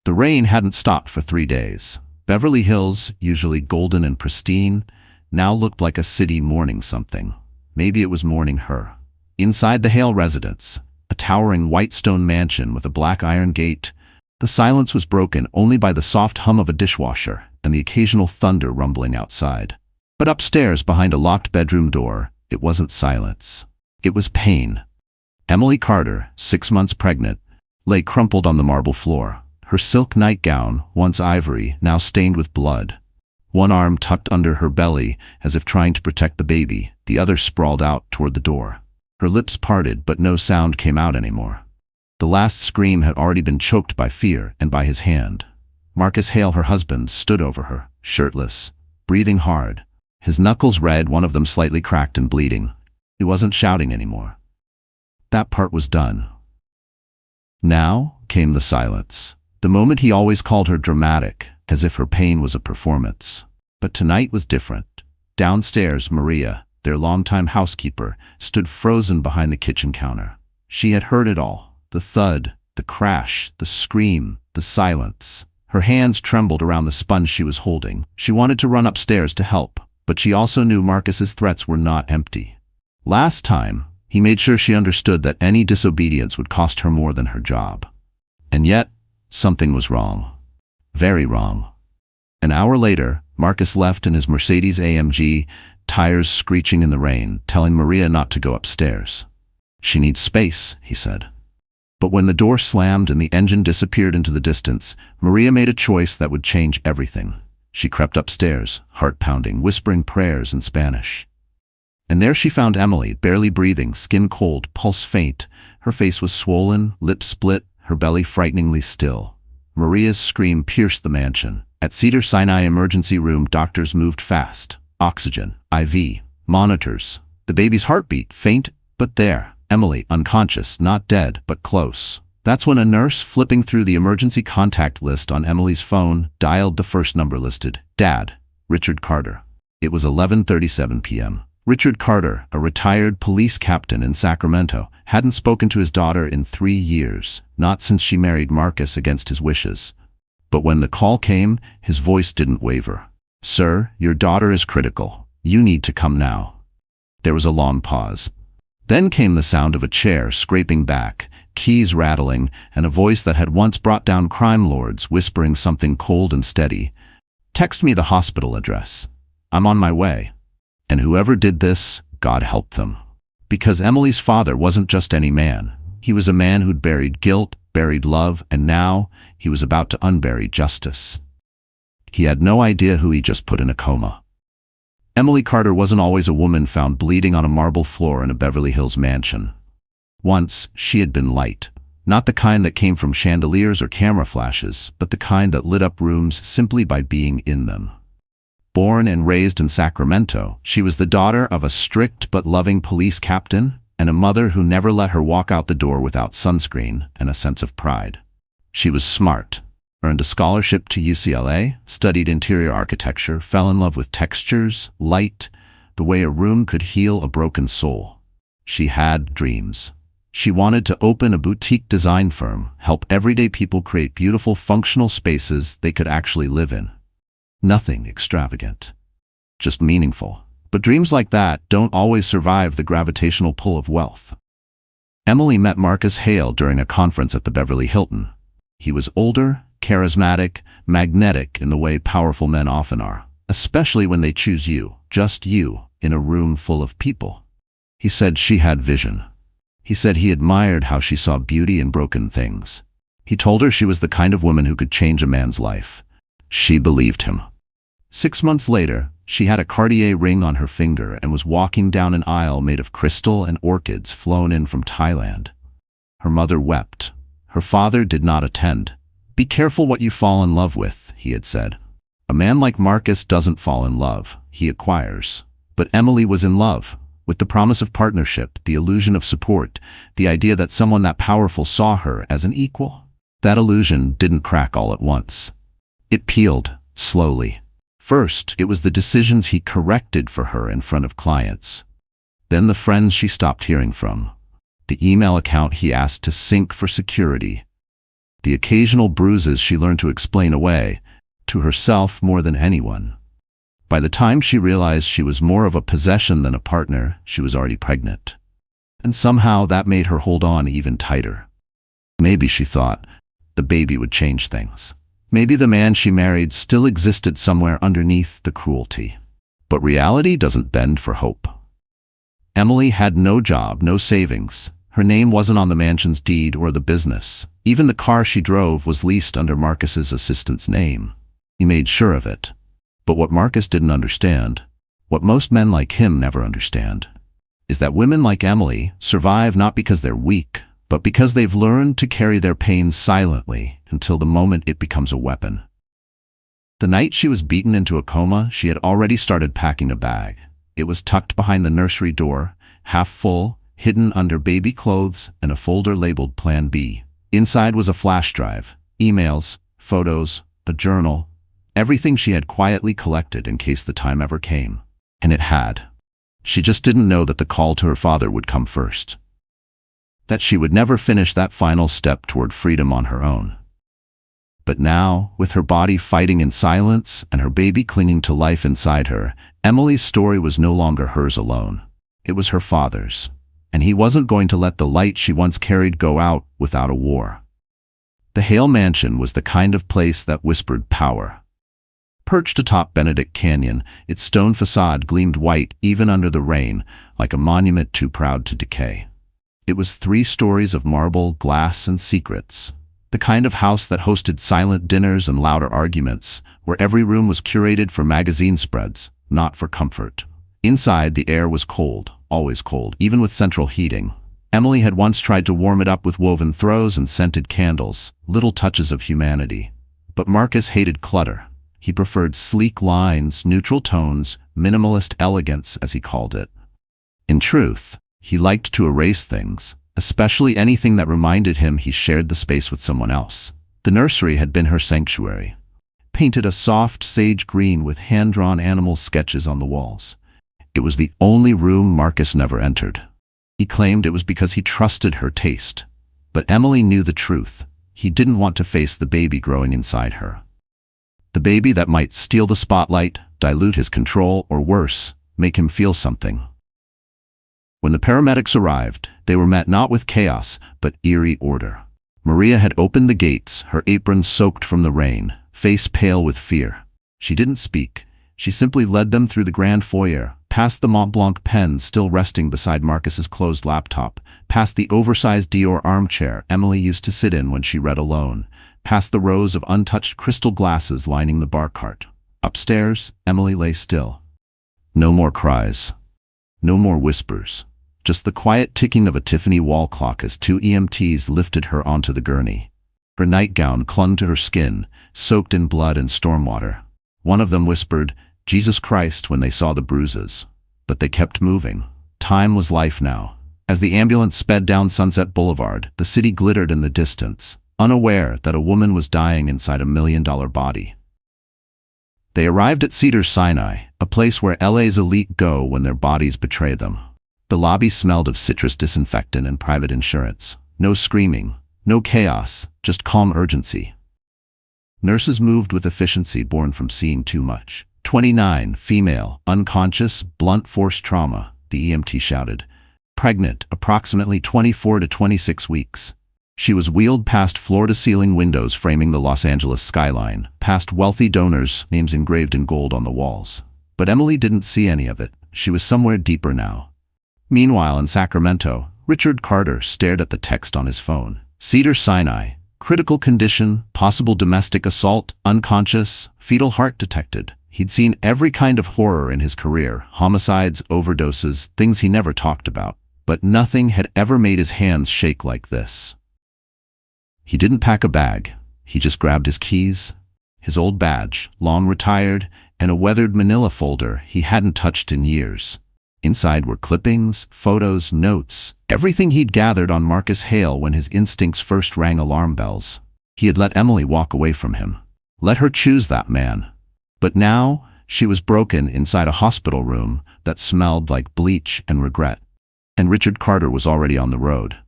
The rain hadn't stopped for 3 days. Beverly Hills, usually golden and pristine, now looked like a city mourning something. Maybe it was mourning her. Inside the Hale residence, a towering white stone mansion with a black iron gate, the silence was broken only by the soft hum of a dishwasher and the occasional thunder rumbling outside. But upstairs, behind a locked bedroom door, it wasn't silence. It was pain. Emily Carter, 6 months pregnant, lay crumpled on the marble floor, her silk nightgown, once ivory, now stained with blood. One arm tucked under her belly as if trying to protect the baby, the other sprawled out toward the door. Her lips parted, but no sound came out anymore. The last scream had already been choked by fear and by his hand. Marcus Hale, her husband, stood over her, shirtless, breathing hard, his knuckles red, one of them slightly cracked and bleeding. He wasn't shouting anymore. That part was done. Now came the silence. The moment he always called her dramatic, as if her pain was a performance. But tonight was different. Downstairs, Maria, their longtime housekeeper, stood frozen behind the kitchen counter. She had heard it all. The thud, the crash, the scream, the silence. Her hands trembled around the sponge she was holding. She wanted to run upstairs to help, but she also knew Marcus's threats were not empty. Last time, he made sure she understood that any disobedience would cost her more than her job. And yet, something was wrong. Very wrong. An hour later, Marcus left in his Mercedes-AMG, tires screeching in the rain, telling Maria not to go upstairs. She needs space, he said. But when the door slammed and the engine disappeared into the distance, Maria made a choice that would change everything. She crept upstairs, heart pounding, whispering prayers in Spanish. And there she found Emily, barely breathing, skin cold, pulse faint. Her face was swollen, lips split, her belly frighteningly still. Maria's scream pierced the mansion. At Cedars-Sinai emergency room, doctors moved fast. Oxygen, IV, monitors. The baby's heartbeat, faint, but there. Emily, unconscious, not dead, but close. That's when a nurse, flipping through the emergency contact list on Emily's phone, dialed the first number listed. Dad, Richard Carter. It was 11:37 p.m. Richard Carter, a retired police captain in Sacramento, hadn't spoken to his daughter in 3 years, not since she married Marcus against his wishes. But when the call came, his voice didn't waver. "Sir, your daughter is critical. You need to come now." There was a long pause. Then came the sound of a chair scraping back, keys rattling, and a voice that had once brought down crime lords whispering something cold and steady. "Text me the hospital address. I'm on my way." And whoever did this, God help them. Because Emily's father wasn't just any man. He was a man who'd buried guilt, buried love, and now he was about to unbury justice. He had no idea who he just put in a coma. Emily Carter wasn't always a woman found bleeding on a marble floor in a Beverly Hills mansion. Once, she had been light. Not the kind that came from chandeliers or camera flashes, but the kind that lit up rooms simply by being in them. Born and raised in Sacramento, she was the daughter of a strict but loving police captain and a mother who never let her walk out the door without sunscreen and a sense of pride. She was smart, earned a scholarship to UCLA, studied interior architecture, fell in love with textures, light, the way a room could heal a broken soul. She had dreams. She wanted to open a boutique design firm, help everyday people create beautiful, functional spaces they could actually live in. Nothing extravagant, just meaningful. But dreams like that don't always survive the gravitational pull of wealth. Emily met Marcus Hale during a conference at the Beverly Hilton. He was older, charismatic, magnetic in the way powerful men often are, especially when they choose you, just you, in a room full of people. He said she had vision. He said he admired how she saw beauty in broken things. He told her she was the kind of woman who could change a man's life. She believed him. 6 months later, she had a Cartier ring on her finger and was walking down an aisle made of crystal and orchids flown in from Thailand. Her mother wept. Her father did not attend. "Be careful what you fall in love with," he had said. "A man like Marcus doesn't fall in love, he acquires." But Emily was in love, with the promise of partnership, the illusion of support, the idea that someone that powerful saw her as an equal. That illusion didn't crack all at once. It peeled, slowly. First, it was the decisions he corrected for her in front of clients. Then the friends she stopped hearing from. The email account he asked to sync for security. The occasional bruises she learned to explain away, to herself more than anyone. By the time she realized she was more of a possession than a partner, she was already pregnant. And somehow that made her hold on even tighter. Maybe, she thought, the baby would change things. Maybe the man she married still existed somewhere underneath the cruelty. But reality doesn't bend for hope. Emily had no job, no savings. Her name wasn't on the mansion's deed or the business. Even the car she drove was leased under Marcus's assistant's name. He made sure of it. But what Marcus didn't understand, what most men like him never understand, is that women like Emily survive not because they're weak, but because they've learned to carry their pain silently until the moment it becomes a weapon. The night she was beaten into a coma, she had already started packing a bag. It was tucked behind the nursery door, half full, hidden under baby clothes and a folder labeled Plan B. Inside was a flash drive, emails, photos, a journal, everything she had quietly collected in case the time ever came. And it had. She just didn't know that the call to her father would come first. That she would never finish that final step toward freedom on her own. But now, with her body fighting in silence and her baby clinging to life inside her, Emily's story was no longer hers alone. It was her father's. And he wasn't going to let the light she once carried go out without a war. The Hale Mansion was the kind of place that whispered power. Perched atop Benedict Canyon, its stone facade gleamed white even under the rain, like a monument too proud to decay. It was 3 stories of marble, glass, and secrets. The kind of house that hosted silent dinners and louder arguments, where every room was curated for magazine spreads, not for comfort. Inside, the air was cold, always cold, even with central heating. Emily had once tried to warm it up with woven throws and scented candles, little touches of humanity. But Marcus hated clutter. He preferred sleek lines, neutral tones, minimalist elegance, as he called it. In truth, he liked to erase things, especially anything that reminded him he shared the space with someone else. The nursery had been her sanctuary. Painted a soft sage green with hand-drawn animal sketches on the walls. It was the only room Marcus never entered. He claimed it was because he trusted her taste. But Emily knew the truth. He didn't want to face the baby growing inside her. The baby that might steal the spotlight, dilute his control, or worse, make him feel something. When the paramedics arrived, they were met not with chaos, but eerie order. Maria had opened the gates, her apron soaked from the rain, face pale with fear. She didn't speak. She simply led them through the grand foyer, past the Mont Blanc pen still resting beside Marcus's closed laptop, past the oversized Dior armchair Emily used to sit in when she read alone, past the rows of untouched crystal glasses lining the bar cart. Upstairs, Emily lay still. No more cries. No more whispers. Just the quiet ticking of a Tiffany wall clock as 2 EMTs lifted her onto the gurney. Her nightgown clung to her skin, soaked in blood and stormwater. One of them whispered, "Jesus Christ," when they saw the bruises. But they kept moving. Time was life now. As the ambulance sped down Sunset Boulevard, the city glittered in the distance, unaware that a woman was dying inside a $1 million body. They arrived at Cedars-Sinai, a place where LA's elite go when their bodies betray them. The lobby smelled of citrus disinfectant and private insurance. No screaming, no chaos, just calm urgency. Nurses moved with efficiency born from seeing too much. 29, female, unconscious, blunt force trauma, the EMT shouted. Pregnant, approximately 24 to 26 weeks. She was wheeled past floor-to-ceiling windows framing the Los Angeles skyline, past wealthy donors' names engraved in gold on the walls. But Emily didn't see any of it. She was somewhere deeper now. Meanwhile, in Sacramento, Richard Carter stared at the text on his phone. Cedars-Sinai, critical condition, possible domestic assault, unconscious, fetal heart detected. He'd seen every kind of horror in his career, homicides, overdoses, things he never talked about. But nothing had ever made his hands shake like this. He didn't pack a bag. He just grabbed his keys, his old badge, long retired, and a weathered manila folder he hadn't touched in years. Inside were clippings, photos, notes, everything he'd gathered on Marcus Hale when his instincts first rang alarm bells. He had let Emily walk away from him. Let her choose that man. But now, she was broken inside a hospital room that smelled like bleach and regret. And Richard Carter was already on the road.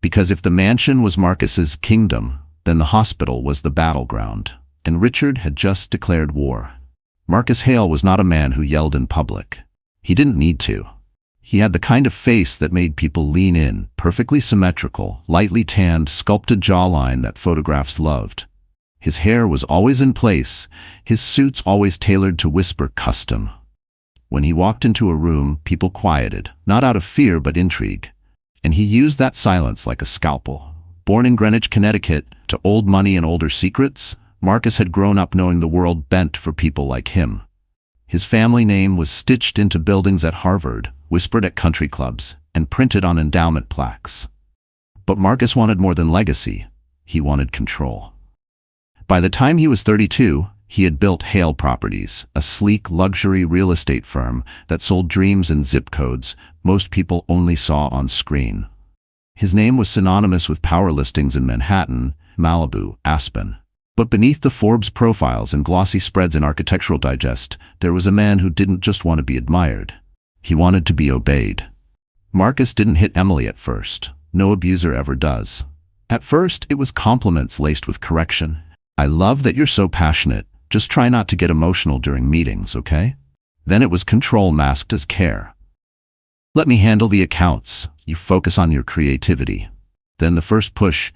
Because if the mansion was Marcus's kingdom, Then the hospital was the battleground, and Richard had just declared war. Marcus Hale was not a man who yelled in public. He didn't need to. He had the kind of face that made people lean in, perfectly symmetrical, lightly tanned, sculpted jawline that photographs loved. His hair was always in place, his suits always tailored to whisper custom. When he walked into a room, people quieted, not out of fear but intrigue. And he used that silence like a scalpel. Born in Greenwich, Connecticut, to old money and older secrets, Marcus had grown up knowing the world bent for people like him. His family name was stitched into buildings at Harvard, whispered at country clubs, and printed on endowment plaques. But Marcus wanted more than legacy. He wanted control. By the time he was 32, he had built Hale Properties, a sleek luxury real estate firm that sold dreams and zip codes most people only saw on screen. His name was synonymous with power listings in Manhattan, Malibu, Aspen. But beneath the Forbes profiles and glossy spreads in Architectural Digest, there was a man who didn't just want to be admired. He wanted to be obeyed. Marcus didn't hit Emily at first. No abuser ever does. At first, it was compliments laced with correction. "I love that you're so passionate. Just try not to get emotional during meetings, okay?" Then it was control masked as care. "Let me handle the accounts. You focus on your creativity." Then the first push.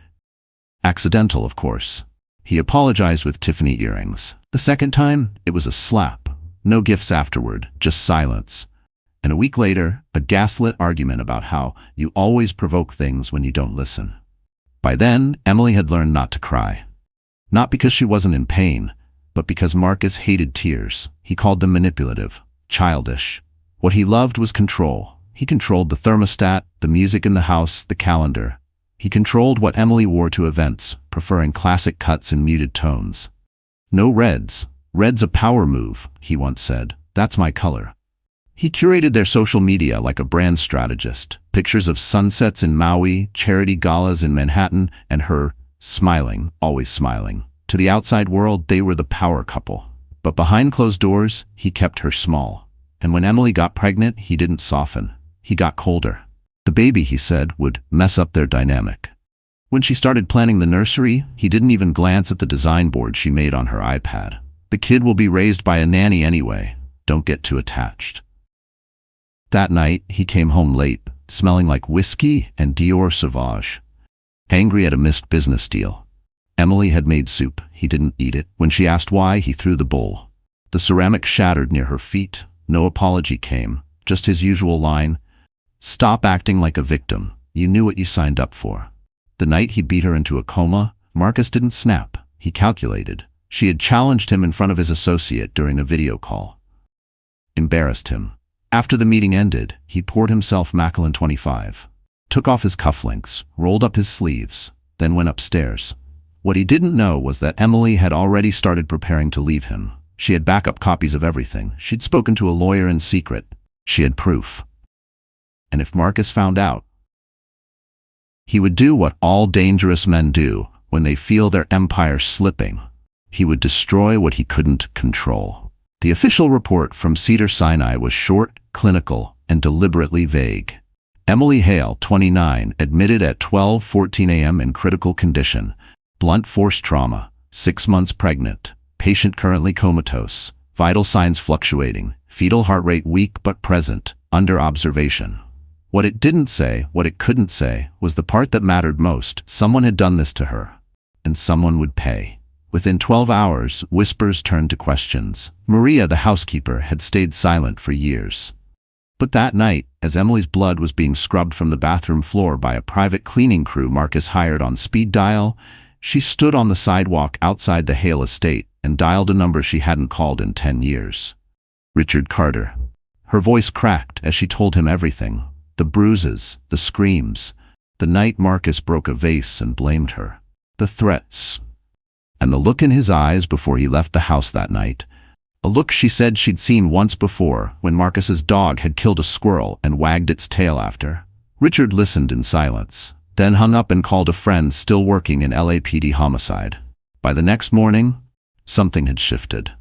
Accidental, of course. He apologized with Tiffany earrings. The second time, it was a slap. No gifts afterward, just silence. And a week later, a gaslit argument about how you always provoke things when you don't listen. By then, Emily had learned not to cry. Not because she wasn't in pain, but because Marcus hated tears. He called them manipulative, childish. What he loved was control. He controlled the thermostat, the music in the house, the calendar. He controlled what Emily wore to events, preferring classic cuts and muted tones. "No reds. Red's a power move," he once said. "That's my color." He curated their social media like a brand strategist. Pictures of sunsets in Maui, charity galas in Manhattan, and her, smiling, always smiling. To the outside world, they were the power couple. But behind closed doors, he kept her small. And when Emily got pregnant, he didn't soften. He got colder. The baby, he said, would mess up their dynamic. When she started planning the nursery, he didn't even glance at the design board she made on her iPad. "The kid will be raised by a nanny anyway. Don't get too attached." That night, he came home late, smelling like whiskey and Dior Sauvage. Angry at a missed business deal. Emily had made soup. He didn't eat it. When she asked why, he threw the bowl. The ceramic shattered near her feet. No apology came. Just his usual line. "Stop acting like a victim. You knew what you signed up for." The night he beat her into a coma, Marcus didn't snap. He calculated. She had challenged him in front of his associate during a video call. Embarrassed him. After the meeting ended, he poured himself Macallan 25. Took off his cufflinks, rolled up his sleeves, then went upstairs. What he didn't know was that Emily had already started preparing to leave him. She had backup copies of everything. She'd spoken to a lawyer in secret. She had proof. And if Marcus found out, he would do what all dangerous men do when they feel their empire slipping. He would destroy what he couldn't control. The official report from Cedars-Sinai was short, clinical, and deliberately vague. Emily Hale, 29, admitted at 12:14 a.m. in critical condition. Blunt force trauma, 6 months pregnant. Patient currently comatose. Vital signs fluctuating. Fetal heart rate weak but present. Under observation. What it didn't say, what it couldn't say, was the part that mattered most. Someone had done this to her. And someone would pay. Within 12 hours, whispers turned to questions. Maria, the housekeeper, had stayed silent for years. But that night, as Emily's blood was being scrubbed from the bathroom floor by a private cleaning crew Marcus hired on speed dial, she stood on the sidewalk outside the Hale estate and dialed a number she hadn't called in 10 years. Richard Carter. Her voice cracked as she told him everything. The bruises, the screams, the night Marcus broke a vase and blamed her, the threats, and the look in his eyes before he left the house that night. A look she said she'd seen once before when Marcus's dog had killed a squirrel and wagged its tail after. Richard listened in silence, then hung up and called a friend still working in LAPD homicide. By the next morning, something had shifted.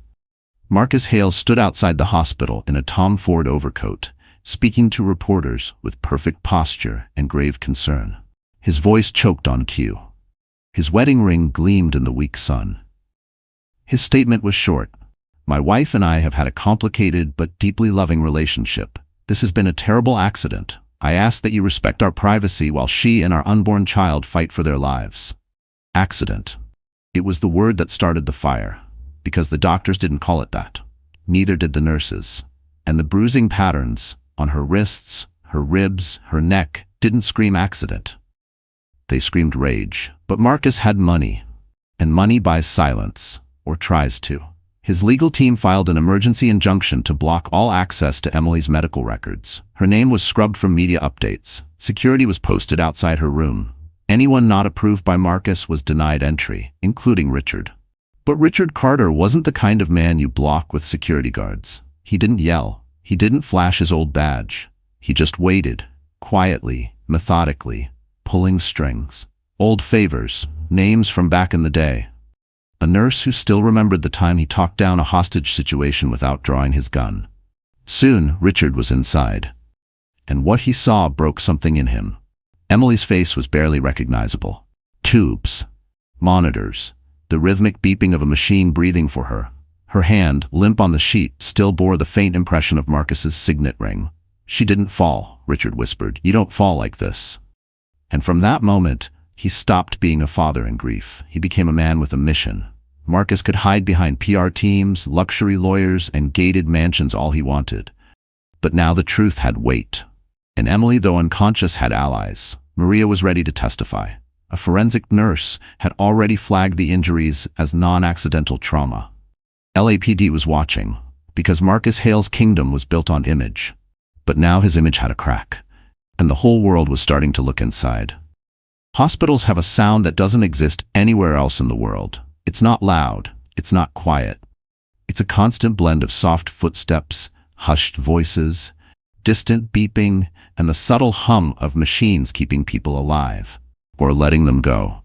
Marcus Hale stood outside the hospital in a Tom Ford overcoat, speaking to reporters with perfect posture and grave concern. His voice choked on cue. His wedding ring gleamed in the weak sun. His statement was short. My wife and I have had a complicated but deeply loving relationship. This has been a terrible accident. I ask that you respect our privacy while she and our unborn child fight for their lives. Accident. It was the word that started the fire, because the doctors didn't call it that. Neither did the nurses. And the bruising patterns on her wrists, her ribs, her neck didn't scream accident. They screamed rage. But Marcus had money, and money buys silence, or tries to. His legal team filed an emergency injunction to block all access to Emily's medical records. Her name was scrubbed from media updates. Security was posted outside her room. Anyone not approved by Marcus was denied entry, including Richard. But Richard Carter wasn't the kind of man you block with security guards. He didn't yell. He didn't flash his old badge. He just waited, quietly, methodically, pulling strings. Old favors, names from back in the day. A nurse who still remembered the time he talked down a hostage situation without drawing his gun. Soon, Richard was inside. And what he saw broke something in him. Emily's face was barely recognizable. Tubes. Monitors. The rhythmic beeping of a machine breathing for her. Her hand, limp on the sheet, still bore the faint impression of Marcus's signet ring. She didn't fall, Richard whispered. You don't fall like this. And from that moment, he stopped being a father in grief. He became a man with a mission. Marcus could hide behind PR teams, luxury lawyers, and gated mansions all he wanted. But now the truth had weight. And Emily, though unconscious, had allies. Maria was ready to testify. A forensic nurse had already flagged the injuries as non-accidental trauma. LAPD was watching, because Marcus Hale's kingdom was built on image. But now his image had a crack, and the whole world was starting to look inside. Hospitals have a sound that doesn't exist anywhere else in the world. It's not loud. It's not quiet. It's a constant blend of soft footsteps, hushed voices, distant beeping, and the subtle hum of machines keeping people alive, or letting them go.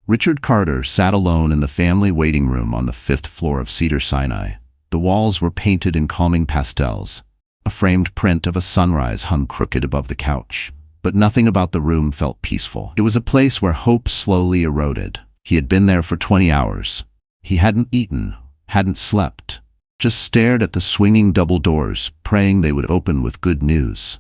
Richard Carter sat alone in the family waiting room on the 5th floor of Cedars-Sinai. The walls were painted in calming pastels. A framed print of a sunrise hung crooked above the couch. But nothing about the room felt peaceful. It was a place where hope slowly eroded. He had been there for 20 hours. He hadn't eaten, hadn't slept, just stared at the swinging double doors, praying they would open with good news.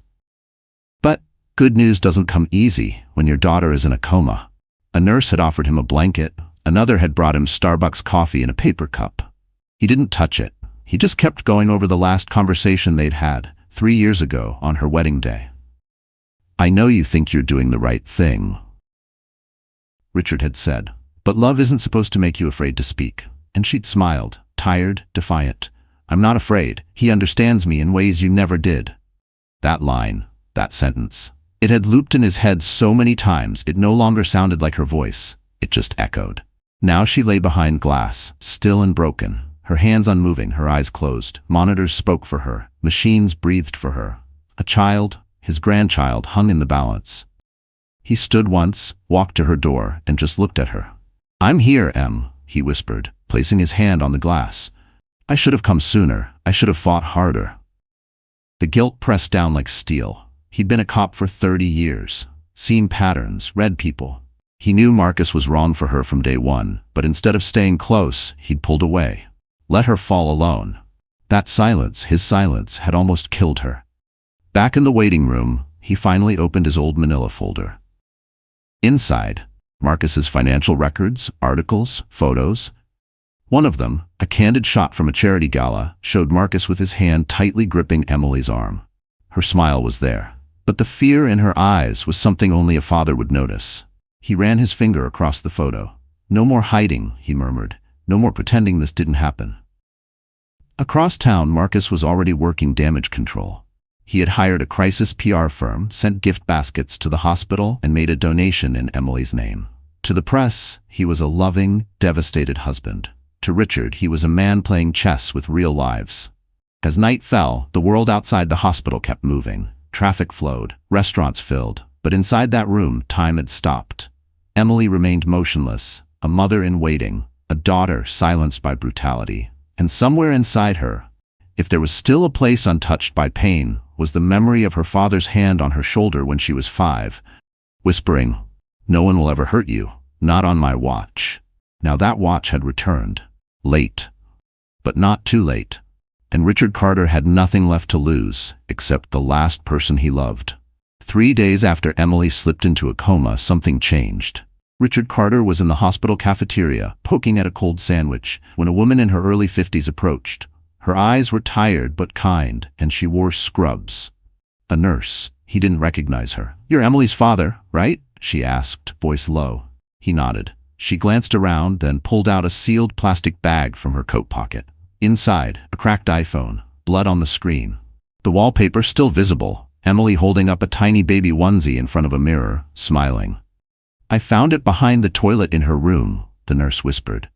But good news doesn't come easy when your daughter is in a coma. A nurse had offered him a blanket. Another had brought him Starbucks coffee in a paper cup. He didn't touch it. He just kept going over the last conversation they'd had 3 years ago on her wedding day. I know you think you're doing the right thing, Richard had said, but love isn't supposed to make you afraid to speak. And she'd smiled, tired, defiant. I'm not afraid. He understands me in ways you never did. That line, that sentence. It had looped in his head so many times it no longer sounded like her voice. It just echoed. Now she lay behind glass, still and broken, her hands unmoving, her eyes closed. Monitors spoke for her. Machines breathed for her. A child, his grandchild, hung in the balance. He stood once, walked to her door, and just looked at her. I'm here, Em, he whispered, placing his hand on the glass. I should have come sooner. I should have fought harder. The guilt pressed down like steel. He'd been a cop for 30 years, seen patterns, read people. He knew Marcus was wrong for her from day one, but instead of staying close, he'd pulled away. Let her fall alone. That silence, his silence, had almost killed her. Back in the waiting room, he finally opened his old manila folder. Inside, Marcus's financial records, articles, photos. One of them, a candid shot from a charity gala, showed Marcus with his hand tightly gripping Emily's arm. Her smile was there, but the fear in her eyes was something only a father would notice. He ran his finger across the photo. No more hiding, he murmured. No more pretending this didn't happen. Across town, Marcus was already working damage control. He had hired a crisis PR firm, sent gift baskets to the hospital, and made a donation in Emily's name. To the press, he was a loving, devastated husband. To Richard, he was a man playing chess with real lives. As night fell, the world outside the hospital kept moving. Traffic flowed, restaurants filled, but inside that room, time had stopped. Emily remained motionless, a mother in waiting, a daughter silenced by brutality. And somewhere inside her, if there was still a place untouched by pain, was the memory of her father's hand on her shoulder when she was 5, whispering, "No one will ever hurt you. Not on my watch. Now that watch had returned. Late. But not too late. And Richard Carter had nothing left to lose, except the last person he loved. 3 days after Emily slipped into a coma, something changed. Richard Carter was in the hospital cafeteria, poking at a cold sandwich, when a woman in her early 50s approached. Her eyes were tired but kind, and she wore scrubs. A nurse. He didn't recognize her. "You're Emily's father, right?" she asked, voice low. He nodded. She glanced around, then pulled out a sealed plastic bag from her coat pocket. Inside, a cracked iPhone, blood on the screen. The wallpaper still visible, Emily holding up a tiny baby onesie in front of a mirror, smiling. "I found it behind the toilet in her room," the nurse whispered.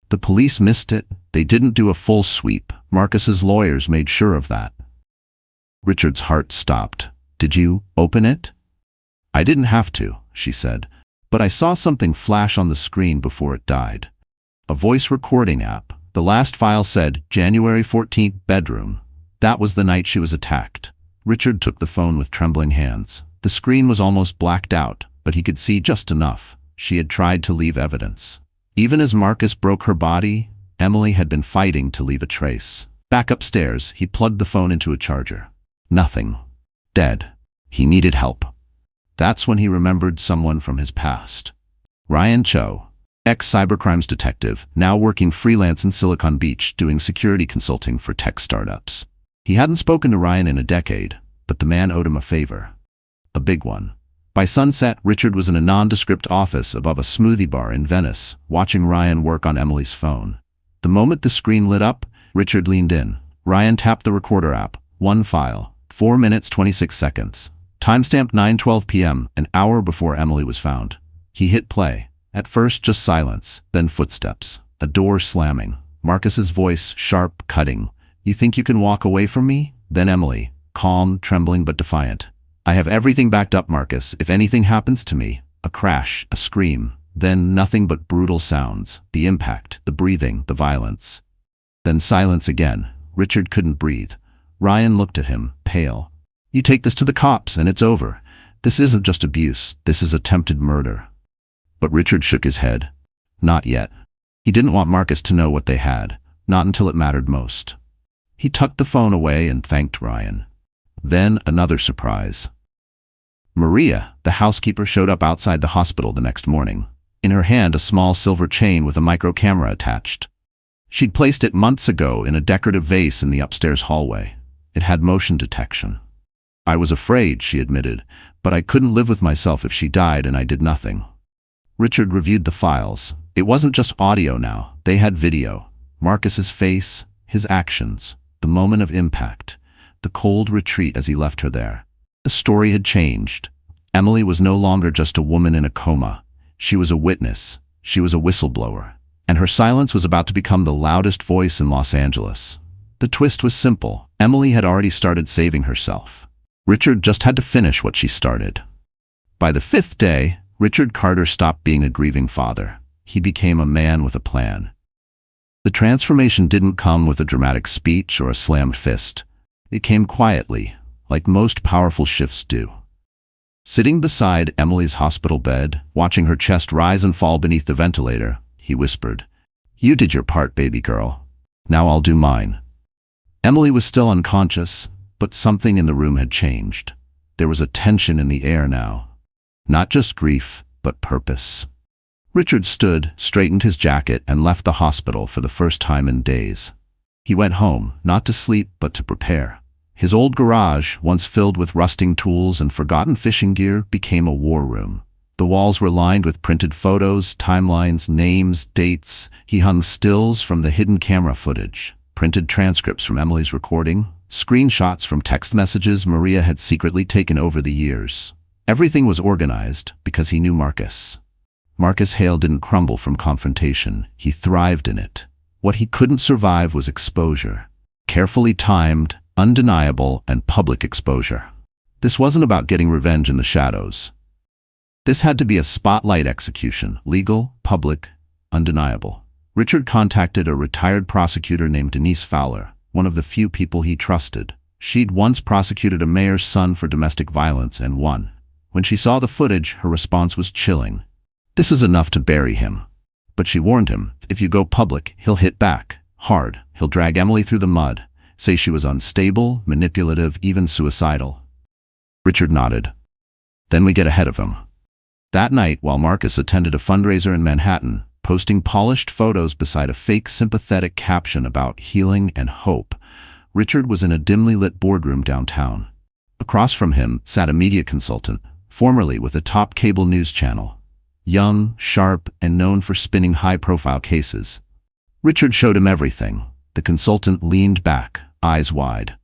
"The police missed it. They didn't do a full sweep. Marcus's lawyers made sure of that." Richard's heart stopped. "Did you open it?" "I didn't have to," she said, "but I saw something flash on the screen before it died. A voice recording app. The last file said, January 14th, bedroom. That was the night she was attacked." Richard took the phone with trembling hands. The screen was almost blacked out, but he could see just enough. She had tried to leave evidence. Even as Marcus broke her body, Emily had been fighting to leave a trace. Back upstairs, he plugged the phone into a charger. Nothing. Dead. He needed help. That's when he remembered someone from his past. Ryan Cho, ex-cybercrimes detective, now working freelance in Silicon Beach doing security consulting for tech startups. He hadn't spoken to Ryan in a decade, but the man owed him a favor. A big one. By sunset, Richard was in a nondescript office above a smoothie bar in Venice, watching Ryan work on Emily's phone. The moment the screen lit up, Richard leaned in. Ryan tapped the recorder app. One file. 4 minutes 26 seconds. Timestamp 9:12 p.m., an hour before Emily was found. He hit play. At first just silence, then footsteps. A door slamming. Marcus's voice, sharp, cutting. "You think you can walk away from me?" Then Emily, calm, trembling but defiant. "I have everything backed up, Marcus. If anything happens to me." A crash, a scream. Then nothing but brutal sounds. The impact, the breathing, the violence. Then silence again. Richard couldn't breathe. Ryan looked at him, pale. "You take this to the cops and it's over. This isn't just abuse. This is attempted murder." But Richard shook his head. Not yet. He didn't want Marcus to know what they had. Not until it mattered most. He tucked the phone away and thanked Ryan. Then another surprise. Maria, the housekeeper, showed up outside the hospital the next morning. In her hand, a small silver chain with a micro camera attached. She'd placed it months ago in a decorative vase in the upstairs hallway. It had motion detection. "I was afraid," she admitted, "but I couldn't live with myself if she died and I did nothing." Richard reviewed the files. It wasn't just audio now. They had video. Marcus's face, his actions, the moment of impact, the cold retreat as he left her there. The story had changed. Emily was no longer just a woman in a coma. She was a witness. She was a whistleblower. And her silence was about to become the loudest voice in Los Angeles. The twist was simple. Emily had already started saving herself. Richard just had to finish what she started. By the 5th day, Richard Carter stopped being a grieving father. He became a man with a plan. The transformation didn't come with a dramatic speech or a slammed fist. It came quietly, like most powerful shifts do. Sitting beside Emily's hospital bed, watching her chest rise and fall beneath the ventilator, he whispered, "You did your part, baby girl. Now I'll do mine." Emily was still unconscious, but something in the room had changed. There was a tension in the air now. Not just grief, but purpose. Richard stood, straightened his jacket, and left the hospital for the first time in days. He went home, not to sleep, but to prepare. His old garage, once filled with rusting tools and forgotten fishing gear, became a war room. The walls were lined with printed photos, timelines, names, dates. He hung stills from the hidden camera footage, printed transcripts from Emily's recording, screenshots from text messages Maria had secretly taken over the years. Everything was organized because he knew Marcus. Marcus Hale didn't crumble from confrontation. He thrived in it. What he couldn't survive was exposure. Carefully timed, undeniable, and public exposure. This wasn't about getting revenge in the shadows. This had to be a spotlight execution, legal, public, undeniable. Richard contacted a retired prosecutor named Denise Fowler, one of the few people he trusted. She'd once prosecuted a mayor's son for domestic violence and won. When she saw the footage, her response was chilling. This is enough to bury him. But she warned him, if you go public, he'll hit back. Hard. He'll drag Emily through the mud. Say she was unstable, manipulative, even suicidal. Richard nodded. Then we get ahead of him. That night, while Marcus attended a fundraiser in Manhattan, posting polished photos beside a fake sympathetic caption about healing and hope, Richard was in a dimly lit boardroom downtown. Across from him sat a media consultant, formerly with a top cable news channel. Young, sharp, and known for spinning high-profile cases. Richard showed him everything. The consultant leaned back, eyes wide.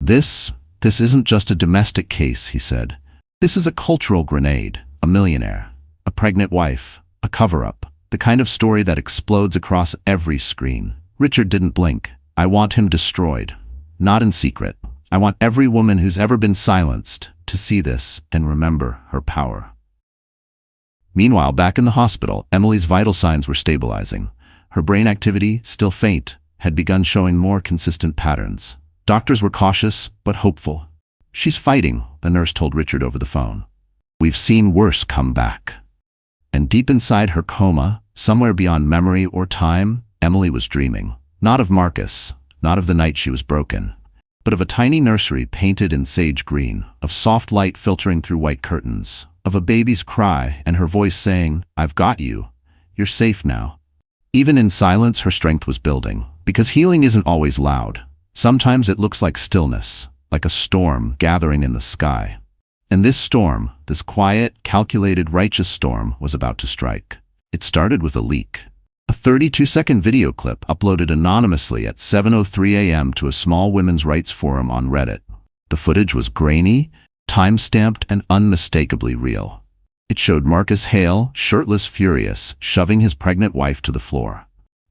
This isn't just a domestic case, he said. This is a cultural grenade, a millionaire, a pregnant wife, a cover-up, the kind of story that explodes across every screen. Richard didn't blink. I want him destroyed. Not in secret. I want every woman who's ever been silenced to see this and remember her power. Meanwhile, back in the hospital, Emily's vital signs were stabilizing. Her brain activity, still faint, had begun showing more consistent patterns. Doctors were cautious, but hopeful. She's fighting, the nurse told Richard over the phone. We've seen worse come back. And deep inside her coma, somewhere beyond memory or time, Emily was dreaming. Not of Marcus, not of the night she was broken, but of a tiny nursery painted in sage green, of soft light filtering through white curtains, of a baby's cry and her voice saying, I've got you. You're safe now. Even in silence, her strength was building, because healing isn't always loud. Sometimes it looks like stillness, like a storm gathering in the sky. And this storm, this quiet, calculated, righteous storm, was about to strike. It started with a leak. A 32-second video clip uploaded anonymously at 7:03 a.m. to a small women's rights forum on Reddit. The footage was grainy, time-stamped, and unmistakably real. It showed Marcus Hale, shirtless, furious, shoving his pregnant wife to the floor.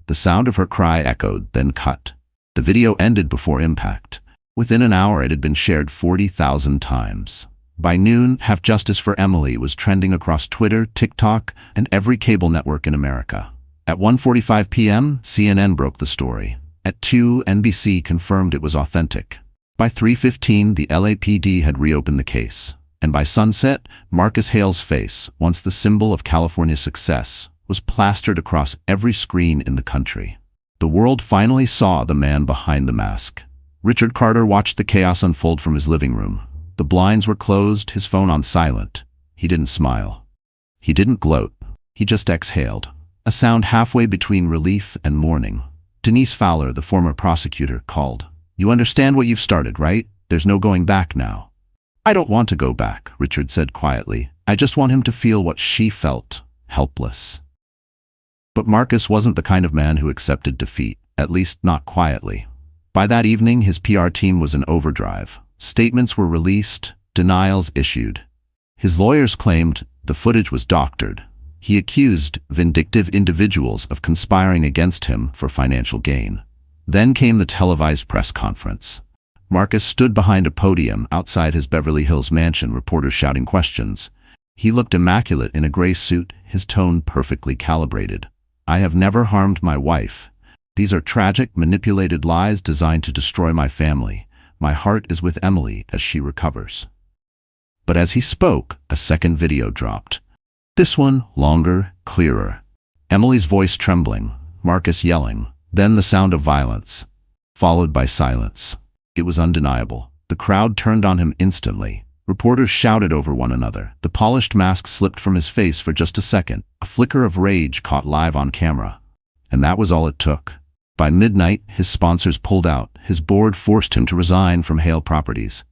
The sound of her cry echoed, then cut. The video ended before impact. Within an hour, it had been shared 40,000 times. By noon, Have Justice for Emily was trending across Twitter, TikTok, and every cable network in America. At 1:45 p.m., CNN broke the story. At 2, NBC confirmed it was authentic. By 3:15, the LAPD had reopened the case. And by sunset, Marcus Hale's face, once the symbol of California's success, was plastered across every screen in the country. The world finally saw the man behind the mask. Richard Carter watched the chaos unfold from his living room. The blinds were closed, his phone on silent. He didn't smile. He didn't gloat. He just exhaled. A sound halfway between relief and mourning. Denise Fowler, the former prosecutor, called. You understand what you've started, right? There's no going back now. I don't want to go back, Richard said quietly. I just want him to feel what she felt, helpless. But Marcus wasn't the kind of man who accepted defeat, at least not quietly. By that evening, his PR team was in overdrive. Statements were released, denials issued. His lawyers claimed the footage was doctored. He accused vindictive individuals of conspiring against him for financial gain. Then came the televised press conference. Marcus stood behind a podium outside his Beverly Hills mansion, reporters shouting questions. He looked immaculate in a gray suit, his tone perfectly calibrated. I have never harmed my wife. These are tragic, manipulated lies designed to destroy my family. My heart is with Emily as she recovers. But as he spoke, a second video dropped. This one, longer, clearer. Emily's voice trembling, Marcus yelling, then the sound of violence, followed by silence. It was undeniable. The crowd turned on him instantly. Reporters shouted over one another. The polished mask slipped from his face for just a second. A flicker of rage caught live on camera. And that was all it took. By midnight, his sponsors pulled out. His board forced him to resign from Hale Properties.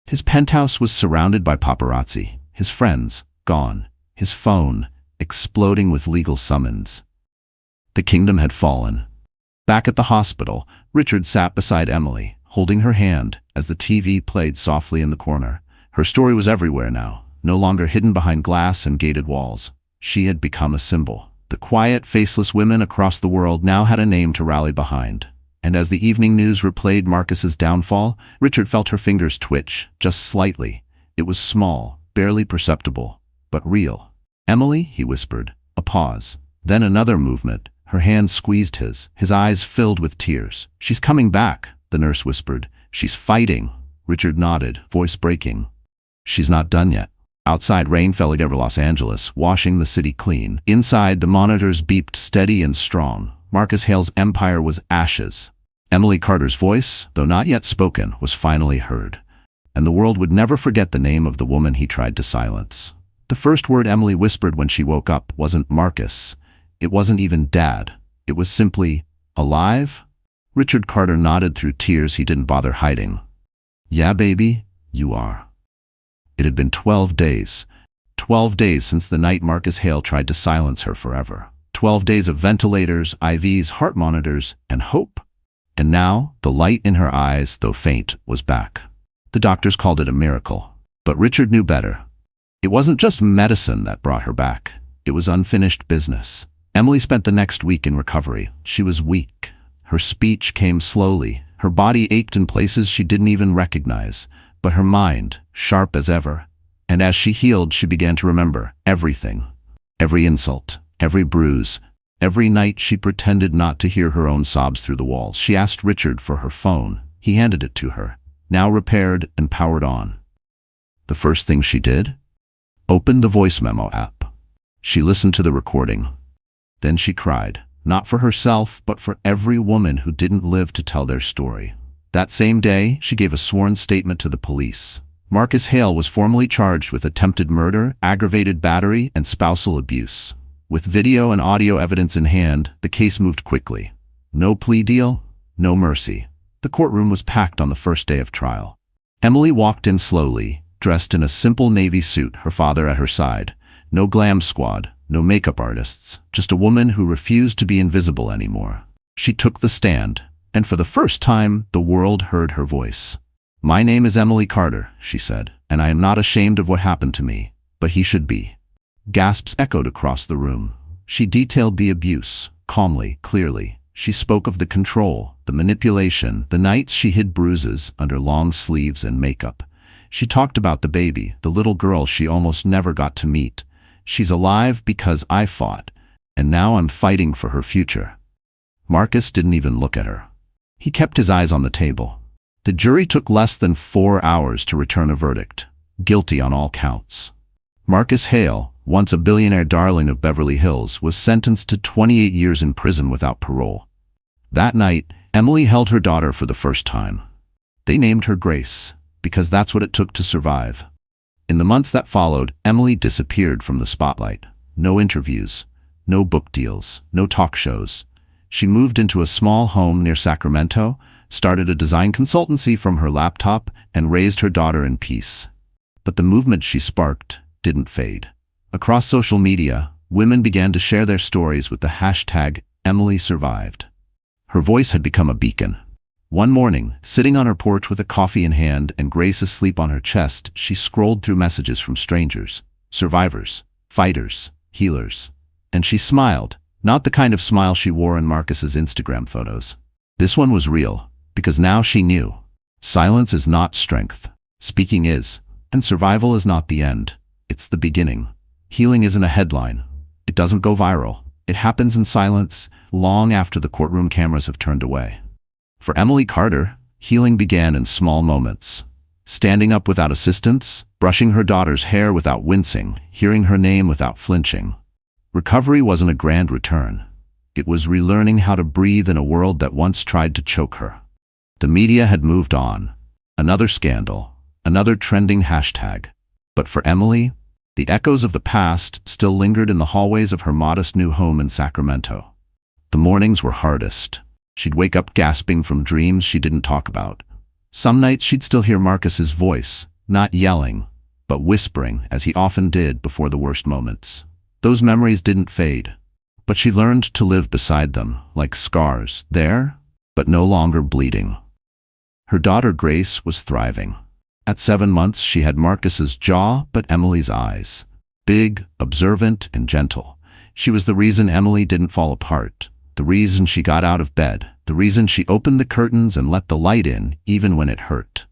His penthouse was surrounded by paparazzi. His friends, gone. His phone, exploding with legal summons. The kingdom had fallen. Back at the hospital, Richard sat beside Emily, holding her hand as the TV played softly in the corner. Her story was everywhere now, no longer hidden behind glass and gated walls. She had become a symbol. The quiet, faceless women across the world now had a name to rally behind. And as the evening news replayed Marcus's downfall, Richard felt her fingers twitch, just slightly. It was small, barely perceptible, but real. Emily, he whispered. A pause. Then another movement. Her hand squeezed his eyes filled with tears. She's coming back, the nurse whispered. She's fighting. Richard nodded, voice breaking. She's not done yet. Outside, rain fell over Los Angeles, washing the city clean. Inside, the monitors beeped steady and strong. Marcus Hale's empire was ashes. Emily Carter's voice, though not yet spoken, was finally heard. And the world would never forget the name of the woman he tried to silence. The first word Emily whispered when she woke up wasn't Marcus. It wasn't even Dad. It was simply, alive? Richard Carter nodded through tears he didn't bother hiding. Yeah, baby, you are. It had been 12 days. 12 days since the night Marcus Hale tried to silence her forever. 12 days of ventilators, IVs, heart monitors, and hope. And now, the light in her eyes, though faint, was back. The doctors called it a miracle. But Richard knew better. It wasn't just medicine that brought her back. It was unfinished business. Emily spent the next week in recovery. She was weak. Her speech came slowly. Her body ached in places she didn't even recognize. But her mind, sharp as ever. And as she healed, she began to remember everything. Every insult, every bruise, every night she pretended not to hear her own sobs through the walls. She asked Richard for her phone. He handed it to her, now repaired and powered on. The first thing she did? Opened the voice memo app. She listened to the recording. Then she cried, not for herself, but for every woman who didn't live to tell their story. That same day, she gave a sworn statement to the police. Marcus Hale was formally charged with attempted murder, aggravated battery, and spousal abuse. With video and audio evidence in hand, the case moved quickly. No plea deal, no mercy. The courtroom was packed on the first day of trial. Emily walked in slowly, dressed in a simple navy suit, her father at her side. No glam squad, no makeup artists, just a woman who refused to be invisible anymore. She took the stand, and for the first time, the world heard her voice. "My name is Emily Carter," she said, "and I am not ashamed of what happened to me, but he should be." Gasps echoed across the room. She detailed the abuse, calmly, clearly. She spoke of the control, the manipulation, the nights she hid bruises under long sleeves and makeup. She talked about the baby, the little girl she almost never got to meet. "She's alive because I fought, and now I'm fighting for her future." Marcus didn't even look at her. He kept his eyes on the table. The jury took less than 4 hours to return a verdict. Guilty on all counts. Marcus Hale, once a billionaire darling of Beverly Hills, was sentenced to 28 years in prison without parole. That night, Emily held her daughter for the first time. They named her Grace, because that's what it took to survive. In the months that followed, Emily disappeared from the spotlight. No interviews, no book deals, no talk shows. She moved into a small home near Sacramento, started a design consultancy from her laptop, and raised her daughter in peace. But the movement she sparked didn't fade. Across social media, women began to share their stories with the hashtag #EmilySurvived. Her voice had become a beacon. One morning, sitting on her porch with a coffee in hand and Grace asleep on her chest, she scrolled through messages from strangers, survivors, fighters, healers. And she smiled, not the kind of smile she wore in Marcus's Instagram photos. This one was real, because now she knew. Silence is not strength. Speaking is. And survival is not the end. It's the beginning. Healing isn't a headline. It doesn't go viral. It happens in silence, long after the courtroom cameras have turned away. For Emily Carter, healing began in small moments. Standing up without assistance, brushing her daughter's hair without wincing, hearing her name without flinching. Recovery wasn't a grand return. It was relearning how to breathe in a world that once tried to choke her. The media had moved on. Another scandal, another trending hashtag. But for Emily, the echoes of the past still lingered in the hallways of her modest new home in Sacramento. The mornings were hardest. She'd wake up gasping from dreams she didn't talk about. Some nights she'd still hear Marcus's voice, not yelling, but whispering, as he often did before the worst moments. Those memories didn't fade, but she learned to live beside them, like scars, there, but no longer bleeding. Her daughter Grace was thriving. At 7 months, she had Marcus's jaw, but Emily's eyes. Big, observant, and gentle. She was the reason Emily didn't fall apart, the reason she got out of bed, the reason she opened the curtains and let the light in, even when it hurt.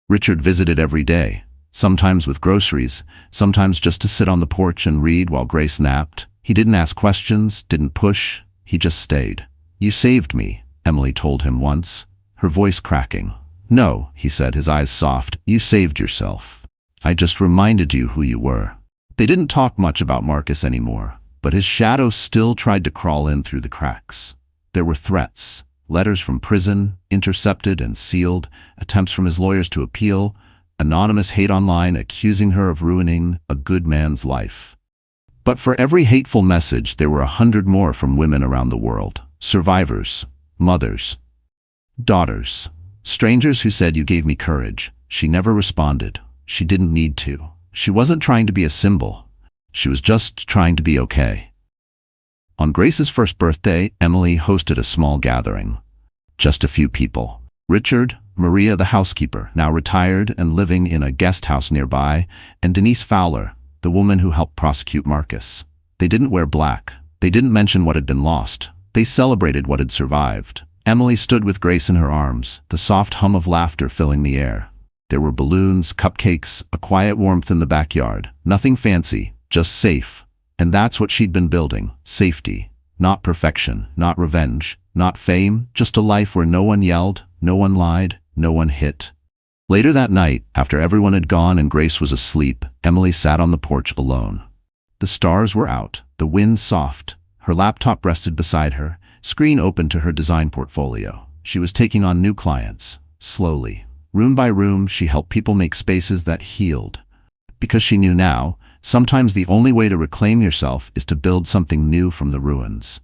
Richard visited every day, sometimes with groceries, sometimes just to sit on the porch and read while Grace napped. He didn't ask questions, didn't push, he just stayed. "You saved me," Emily told him once, her voice cracking. "No," he said, his eyes soft, "you saved yourself." I just reminded you who you were." They didn't talk much about Marcus anymore, but his shadow still tried to crawl in through the cracks. There were threats, letters from prison, intercepted and sealed, attempts from his lawyers to appeal, anonymous hate online accusing her of ruining a good man's life. But for every hateful message, there were 100 more from women around the world. Survivors, mothers, daughters, strangers who said, "You gave me courage." She never responded. She didn't need to. She wasn't trying to be a symbol. She was just trying to be okay. On Grace's first birthday, Emily hosted a small gathering. Just a few people. Richard, Maria the housekeeper, now retired and living in a guest house nearby, and Denise Fowler, the woman who helped prosecute Marcus. They didn't wear black. They didn't mention what had been lost. They celebrated what had survived. Emily stood with Grace in her arms, the soft hum of laughter filling the air. There were balloons, cupcakes, a quiet warmth in the backyard. Nothing fancy, just safe. And that's what she'd been building. Safety. Not perfection, not revenge, not fame, just a life where no one yelled, no one lied, no one hit. Later that night, after everyone had gone and Grace was asleep, Emily sat on the porch alone. The stars were out, the wind soft. Her laptop rested beside her, screen open to her design portfolio. She was taking on new clients, slowly. Room by room, she helped people make spaces that healed. Because she knew now, sometimes the only way to reclaim yourself is to build something new from the ruins.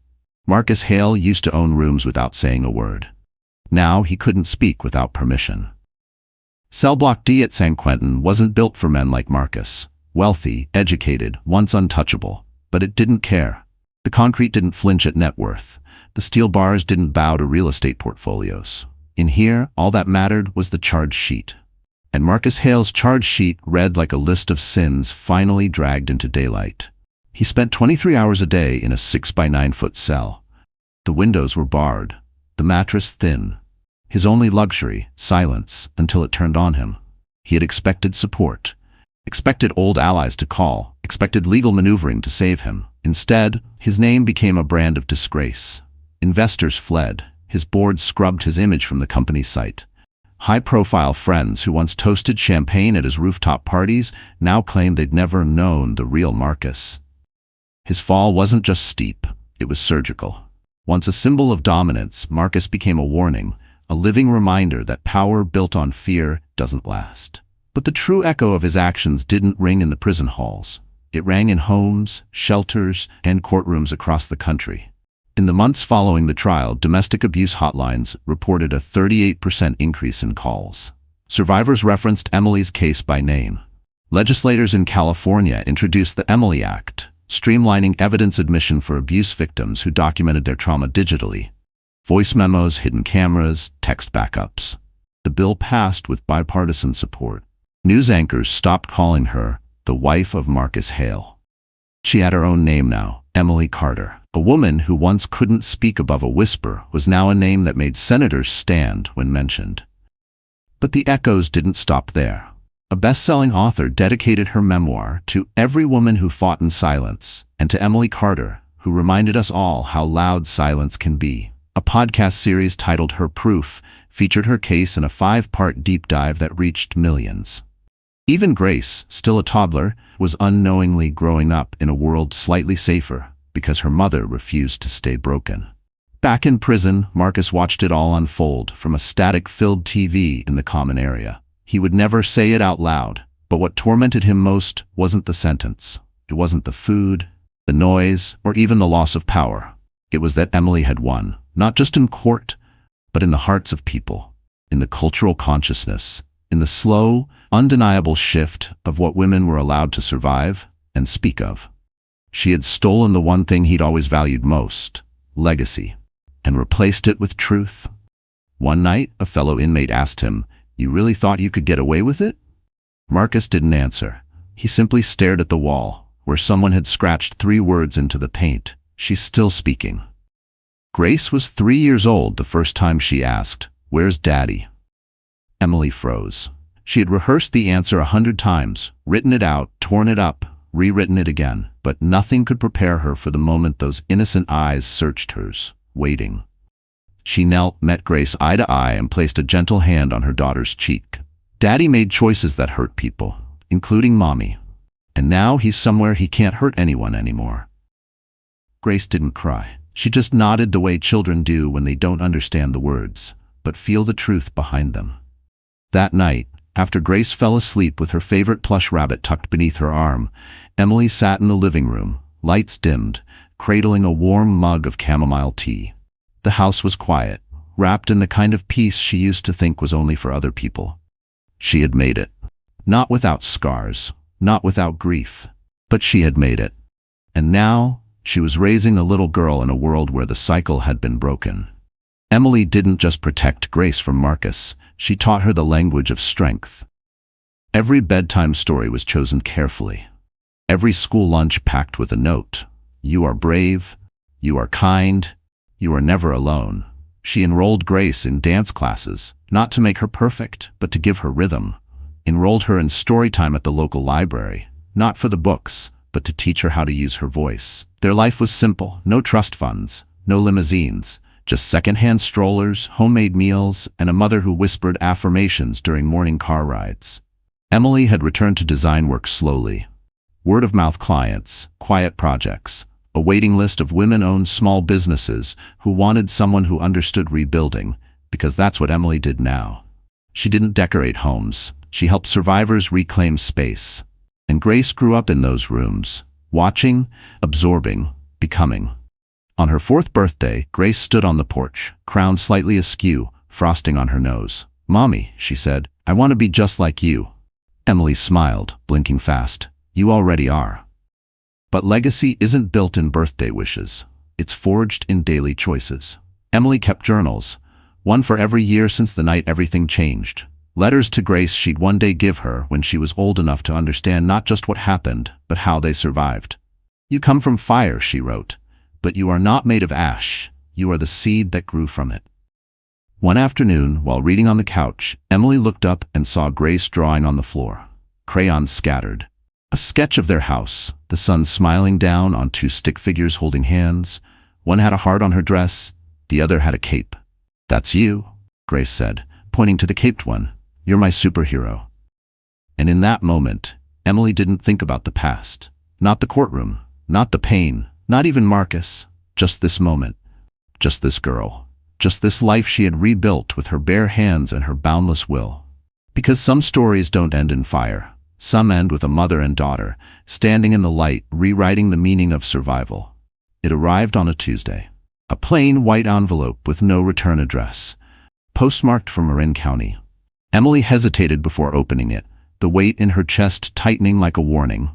Marcus Hale used to own rooms without saying a word. Now he couldn't speak without permission. Cell Block D at San Quentin wasn't built for men like Marcus. Wealthy, educated, once untouchable. But it didn't care. The concrete didn't flinch at net worth. The steel bars didn't bow to real estate portfolios. In here, all that mattered was the charge sheet. And Marcus Hale's charge sheet read like a list of sins finally dragged into daylight. He spent 23 hours a day in a 6-by-9-foot cell. The windows were barred, the mattress thin. His only luxury, silence, until it turned on him. He had expected support, expected old allies to call, expected legal maneuvering to save him. Instead, his name became a brand of disgrace. Investors fled. His board scrubbed his image from the company's site. High-profile friends who once toasted champagne at his rooftop parties now claimed they'd never known the real Marcus. His fall wasn't just steep, it was surgical. Once a symbol of dominance, Marcus became a warning, a living reminder that power built on fear doesn't last. But the true echo of his actions didn't ring in the prison halls. It rang in homes, shelters, and courtrooms across the country. In the months following the trial, domestic abuse hotlines reported a 38% increase in calls. Survivors referenced Emily's case by name. Legislators in California introduced the Emily Act, streamlining evidence admission for abuse victims who documented their trauma digitally. Voice memos, hidden cameras, text backups. The bill passed with bipartisan support. News anchors stopped calling her the wife of Marcus Hale. She had her own name now, Emily Carter. A woman who once couldn't speak above a whisper was now a name that made senators stand when mentioned. But the echoes didn't stop there. A best-selling author dedicated her memoir to every woman who fought in silence, and to Emily Carter, who reminded us all how loud silence can be. A podcast series titled Her Proof featured her case in a 5-part deep dive that reached millions. Even Grace, still a toddler, was unknowingly growing up in a world slightly safer because her mother refused to stay broken. Back in prison, Marcus watched it all unfold from a static-filled TV in the common area. He would never say it out loud, but what tormented him most wasn't the sentence. It wasn't the food, the noise, or even the loss of power. It was that Emily had won, not just in court, but in the hearts of people, in the cultural consciousness, in the slow, undeniable shift of what women were allowed to survive and speak of. She had stolen the one thing he'd always valued most, legacy, and replaced it with truth. One night, a fellow inmate asked him, "You really thought you could get away with it?" Marcus didn't answer. He simply stared at the wall, where someone had scratched 3 words into the paint. "She's still speaking." Grace was 3 years old the first time she asked, "Where's Daddy?" Emily froze. She had rehearsed the answer 100 times, written it out, torn it up, rewritten it again, but nothing could prepare her for the moment those innocent eyes searched hers, waiting. She knelt, met Grace eye to eye, and placed a gentle hand on her daughter's cheek. "Daddy made choices that hurt people. including Mommy. And now he's somewhere he can't hurt anyone anymore. Grace didn't cry. She just nodded the way children do when they don't understand the words, but feel the truth behind them. That night, after Grace fell asleep with her favorite plush rabbit tucked beneath her arm, Emily sat in the living room, lights dimmed, cradling a warm mug of chamomile tea. The house was quiet, wrapped in the kind of peace she used to think was only for other people. She had made it. Not without scars, not without grief, but she had made it. And now, she was raising a little girl in a world where the cycle had been broken. Emily didn't just protect Grace from Marcus, she taught her the language of strength. Every bedtime story was chosen carefully. Every school lunch packed with a note. You are brave, you are kind, you are never alone. She enrolled Grace in dance classes, not to make her perfect, but to give her rhythm. Enrolled her in story time at the local library, not for the books, but to teach her how to use her voice. Their life was simple, no trust funds, no limousines, just second-hand strollers, homemade meals, and a mother who whispered affirmations during morning car rides. Emily had returned to design work slowly. Word-of-mouth clients, quiet projects, a waiting list of women-owned small businesses who wanted someone who understood rebuilding, because that's what Emily did now. She didn't decorate homes, she helped survivors reclaim space. And Grace grew up in those rooms, watching, absorbing, becoming. On her 4th birthday, Grace stood on the porch, crown slightly askew, frosting on her nose. "Mommy," she said, "I want to be just like you." Emily smiled, blinking fast. "You already are." But legacy isn't built in birthday wishes. It's forged in daily choices. Emily kept journals, one for every year since the night everything changed. Letters to Grace she'd one day give her when she was old enough to understand not just what happened, but how they survived. "You come from fire," she wrote, "but you are not made of ash. You are the seed that grew from it." One afternoon, while reading on the couch, Emily looked up and saw Grace drawing on the floor. Crayons scattered. A sketch of their house, the sun smiling down on 2 stick figures holding hands. One had a heart on her dress, the other had a cape. "That's you," Grace said, pointing to the caped one. "You're my superhero." And in that moment, Emily didn't think about the past. Not the courtroom, not the pain, not even Marcus. Just this moment. Just this girl. Just this life she had rebuilt with her bare hands and her boundless will. Because some stories don't end in fire. Some end with a mother and daughter, standing in the light, rewriting the meaning of survival. It arrived on a Tuesday. A plain white envelope with no return address. Postmarked from Marin County. Emily hesitated before opening it, the weight in her chest tightening like a warning.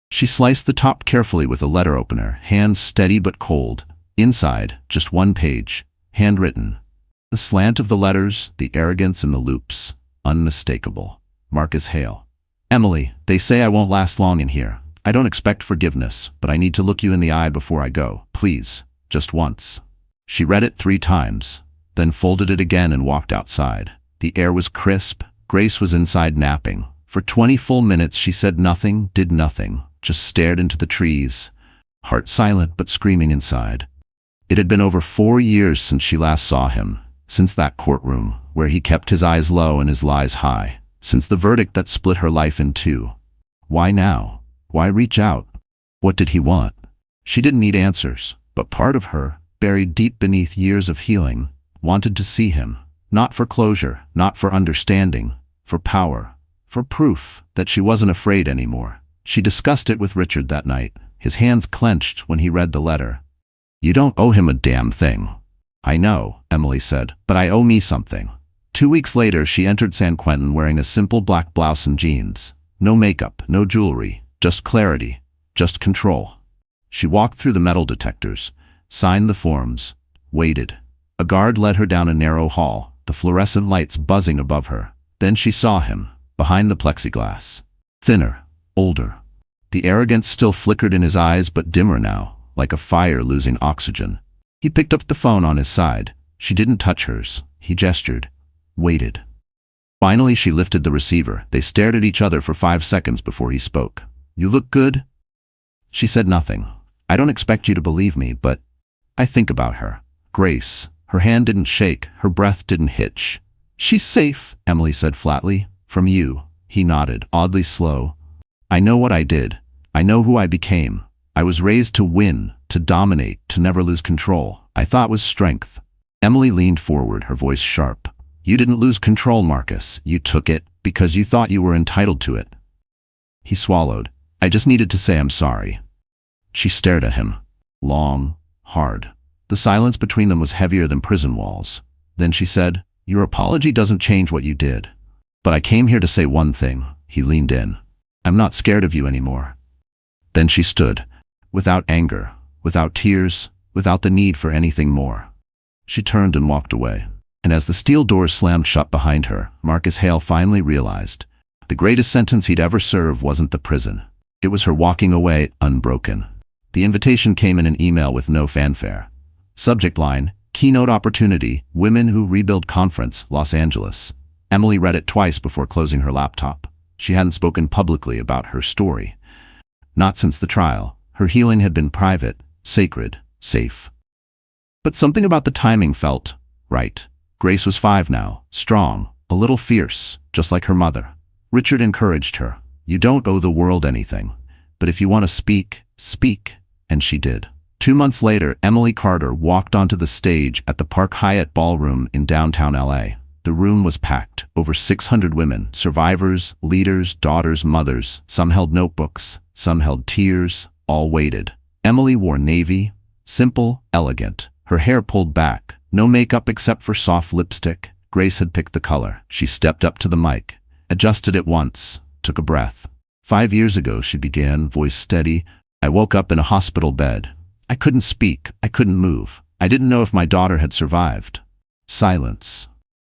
She sliced the top carefully with a letter opener, hands steady but cold. Inside, just 1 page, handwritten. The slant of the letters, the arrogance in the loops, unmistakable. Marcus Hale. "Emily, they say I won't last long in here. I don't expect forgiveness, but I need to look you in the eye before I go. Please, just once." She read it 3 times, then folded it again and walked outside. The air was crisp. Grace was inside napping. For 20 full minutes she said nothing, did nothing, just stared into the trees, heart silent but screaming inside. It had been over 4 years since she last saw him, since that courtroom, where he kept his eyes low and his lies high, since the verdict that split her life in 2. Why now? Why reach out? What did he want? She didn't need answers, but part of her, buried deep beneath years of healing, wanted to see him. Not for closure, not for understanding, for power, for proof that she wasn't afraid anymore. She discussed it with Richard that night, his hands clenched when he read the letter. "You don't owe him a damn thing." "I know," Emily said, "but I owe me something." 2 weeks later, she entered San Quentin wearing a simple black blouse and jeans. No makeup, no jewelry, just clarity, just control. She walked through the metal detectors, signed the forms, waited. A guard led her down a narrow hall, the fluorescent lights buzzing above her. Then she saw him, behind the plexiglass. Thinner, older. The arrogance still flickered in his eyes, but dimmer now, like a fire losing oxygen. He picked up the phone on his side. She didn't touch hers. He gestured. Waited. Finally, she lifted the receiver. They stared at each other for 5 seconds before he spoke. "You look good?" She said nothing. "I don't expect you to believe me, but I think about her." Grace. Her hand didn't shake. Her breath didn't hitch. "She's safe," Emily said flatly. "From you." He nodded, oddly slow. I know what I did. I know who I became. I was raised to win, to dominate, to never lose control. I thought was strength. Emily leaned forward, her voice sharp. You didn't lose control, Marcus. You took it because you thought you were entitled to it. He swallowed. I just needed to say I'm sorry. She stared at him. Long, hard. The silence between them was heavier than prison walls. Then she said, Your apology doesn't change what you did. But I came here to say one thing. He leaned in. I'm not scared of you anymore. Then she stood, without anger, without tears, without the need for anything more. She turned and walked away. And as the steel doors slammed shut behind her, Marcus Hale finally realized the greatest sentence he'd ever served wasn't the prison. It was her walking away unbroken. The invitation came in an email with no fanfare. Subject line, Keynote Opportunity, Women Who Rebuild Conference, Los Angeles. Emily read it twice before closing her laptop. She hadn't spoken publicly about her story. Not since the trial. Her healing had been private, sacred, safe. But something about the timing felt right. Grace was 5 now, strong, a little fierce, just like her mother. Richard encouraged her. You don't owe the world anything. But if you want to speak, speak. And she did. 2 months later, Emily Carter walked onto the stage at the Park Hyatt Ballroom in downtown LA. The room was packed. Over 600 women, survivors, leaders, daughters, mothers. Some held notebooks, some held tears, all waited. Emily wore navy, simple, elegant. Her hair pulled back, no makeup except for soft lipstick. Grace had picked the color. She stepped up to the mic, adjusted it once, took a breath. 5 years ago, she began, voice steady. I woke up in a hospital bed. I couldn't speak. I couldn't move. I didn't know if my daughter had survived. Silence.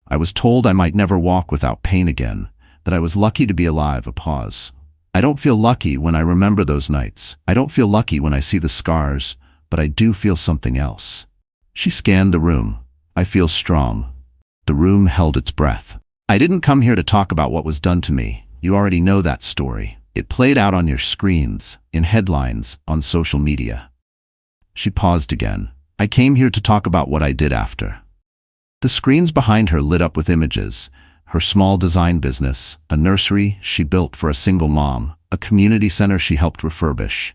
I was told I might never walk without pain again, that I was lucky to be alive. A pause. I don't feel lucky when I remember those nights. I don't feel lucky when I see the scars, but I do feel something else. She scanned the room. I feel strong. The room held its breath. I didn't come here to talk about what was done to me. You already know that story. It played out on your screens, in headlines, on social media. She paused again. I came here to talk about what I did after. The screens behind her lit up with images. Her small design business, a nursery she built for a single mom, a community center she helped refurbish.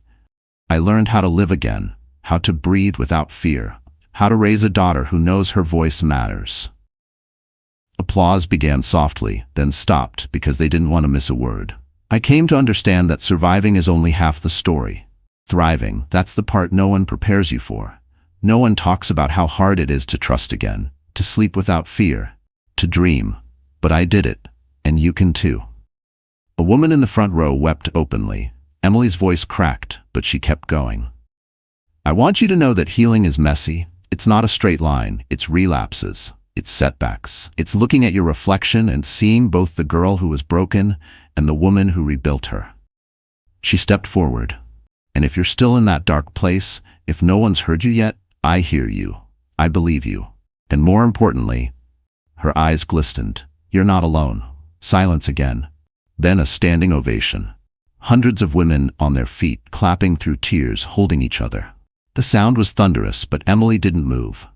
I learned how to live again, how to breathe without fear, how to raise a daughter who knows her voice matters. Applause began softly, then stopped because they didn't want to miss a word. I came to understand that surviving is only half the story. Thriving, that's the part no one prepares you for. No one talks about how hard it is to trust again, to sleep without fear, to dream. But I did it, and you can too. A woman in the front row wept openly. Emily's voice cracked, but she kept going. I want you to know that healing is messy. It's not a straight line. It's relapses. It's setbacks. It's looking at your reflection and seeing both the girl who was broken and the woman who rebuilt her. She stepped forward. And if you're still in that dark place, if no one's heard you yet, I hear you. I believe you. And more importantly, her eyes glistened. You're not alone. Silence again. Then a standing ovation. Hundreds of women on their feet, clapping through tears, holding each other. The sound was thunderous, but Emily didn't move.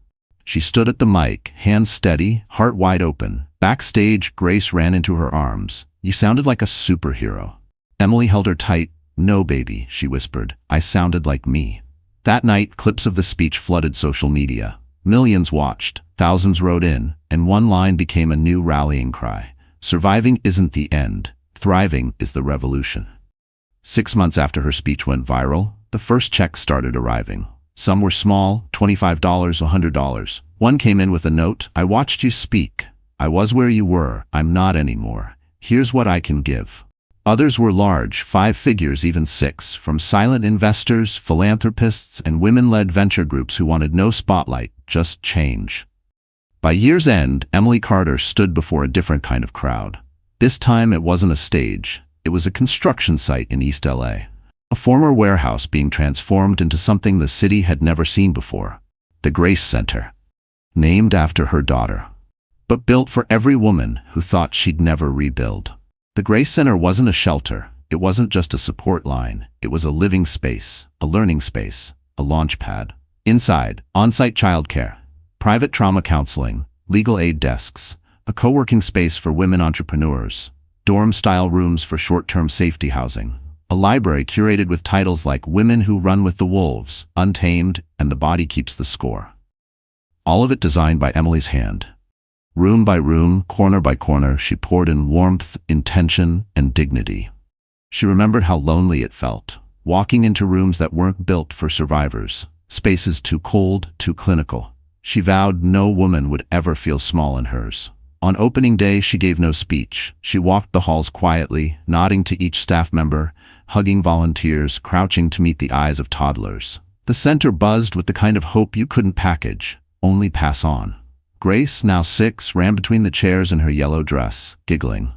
She stood at the mic, hands steady, heart wide open. Backstage, Grace ran into her arms. You sounded like a superhero. Emily held her tight. No, baby, she whispered. I sounded like me. That night, clips of the speech flooded social media. Millions watched, thousands wrote in, and one line became a new rallying cry. Surviving isn't the end. Thriving is the revolution. 6 months after her speech went viral, the first checks started arriving. Some were small, $25, $100. One came in with a note, I watched you speak. I was where you were. I'm not anymore. Here's what I can give. Others were large, 5 figures, even 6, from silent investors, philanthropists, and women-led venture groups who wanted no spotlight, just change. By year's end, Emily Carter stood before a different kind of crowd. This time it wasn't a stage. It was a construction site in East LA. A former warehouse being transformed into something the city had never seen before. The Grace Center. Named after her daughter. But built for every woman who thought she'd never rebuild. The Grace Center wasn't a shelter. It wasn't just a support line. It was a living space, a learning space, a launch pad. Inside, on-site childcare, private trauma counseling, legal aid desks, a co-working space for women entrepreneurs. dorm-style rooms for short-term safety housing, a library curated with titles like Women Who Run with the Wolves, Untamed, and The Body Keeps the Score. All of it designed by Emily's hand. Room by room, corner by corner, she poured in warmth, intention, and dignity. She remembered how lonely it felt, walking into rooms that weren't built for survivors, spaces too cold, too clinical. She vowed no woman would ever feel small in hers. On opening day, she gave no speech. She walked the halls quietly, nodding to each staff member, hugging volunteers, crouching to meet the eyes of toddlers. The center buzzed with the kind of hope you couldn't package, only pass on. Grace, now 6, ran between the chairs in her yellow dress, giggling.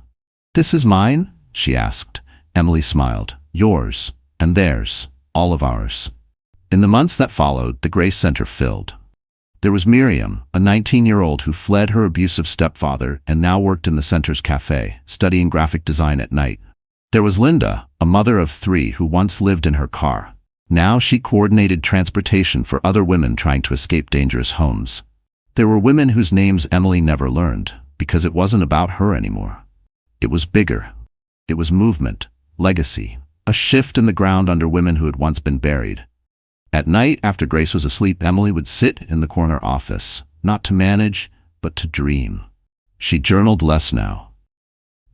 "This is mine?" she asked. Emily smiled. "Yours, and theirs, all of ours." In the months that followed, the Grace Center filled. There was Miriam, a 19-year-old who fled her abusive stepfather and now worked in the center's cafe, studying graphic design at night. There was Linda, a mother of 3 who once lived in her car. Now she coordinated transportation for other women trying to escape dangerous homes. There were women whose names Emily never learned, because it wasn't about her anymore. It was bigger. It was movement, legacy, a shift in the ground under women who had once been buried. At night, after Grace was asleep, Emily would sit in the corner office, not to manage, but to dream. She journaled less now.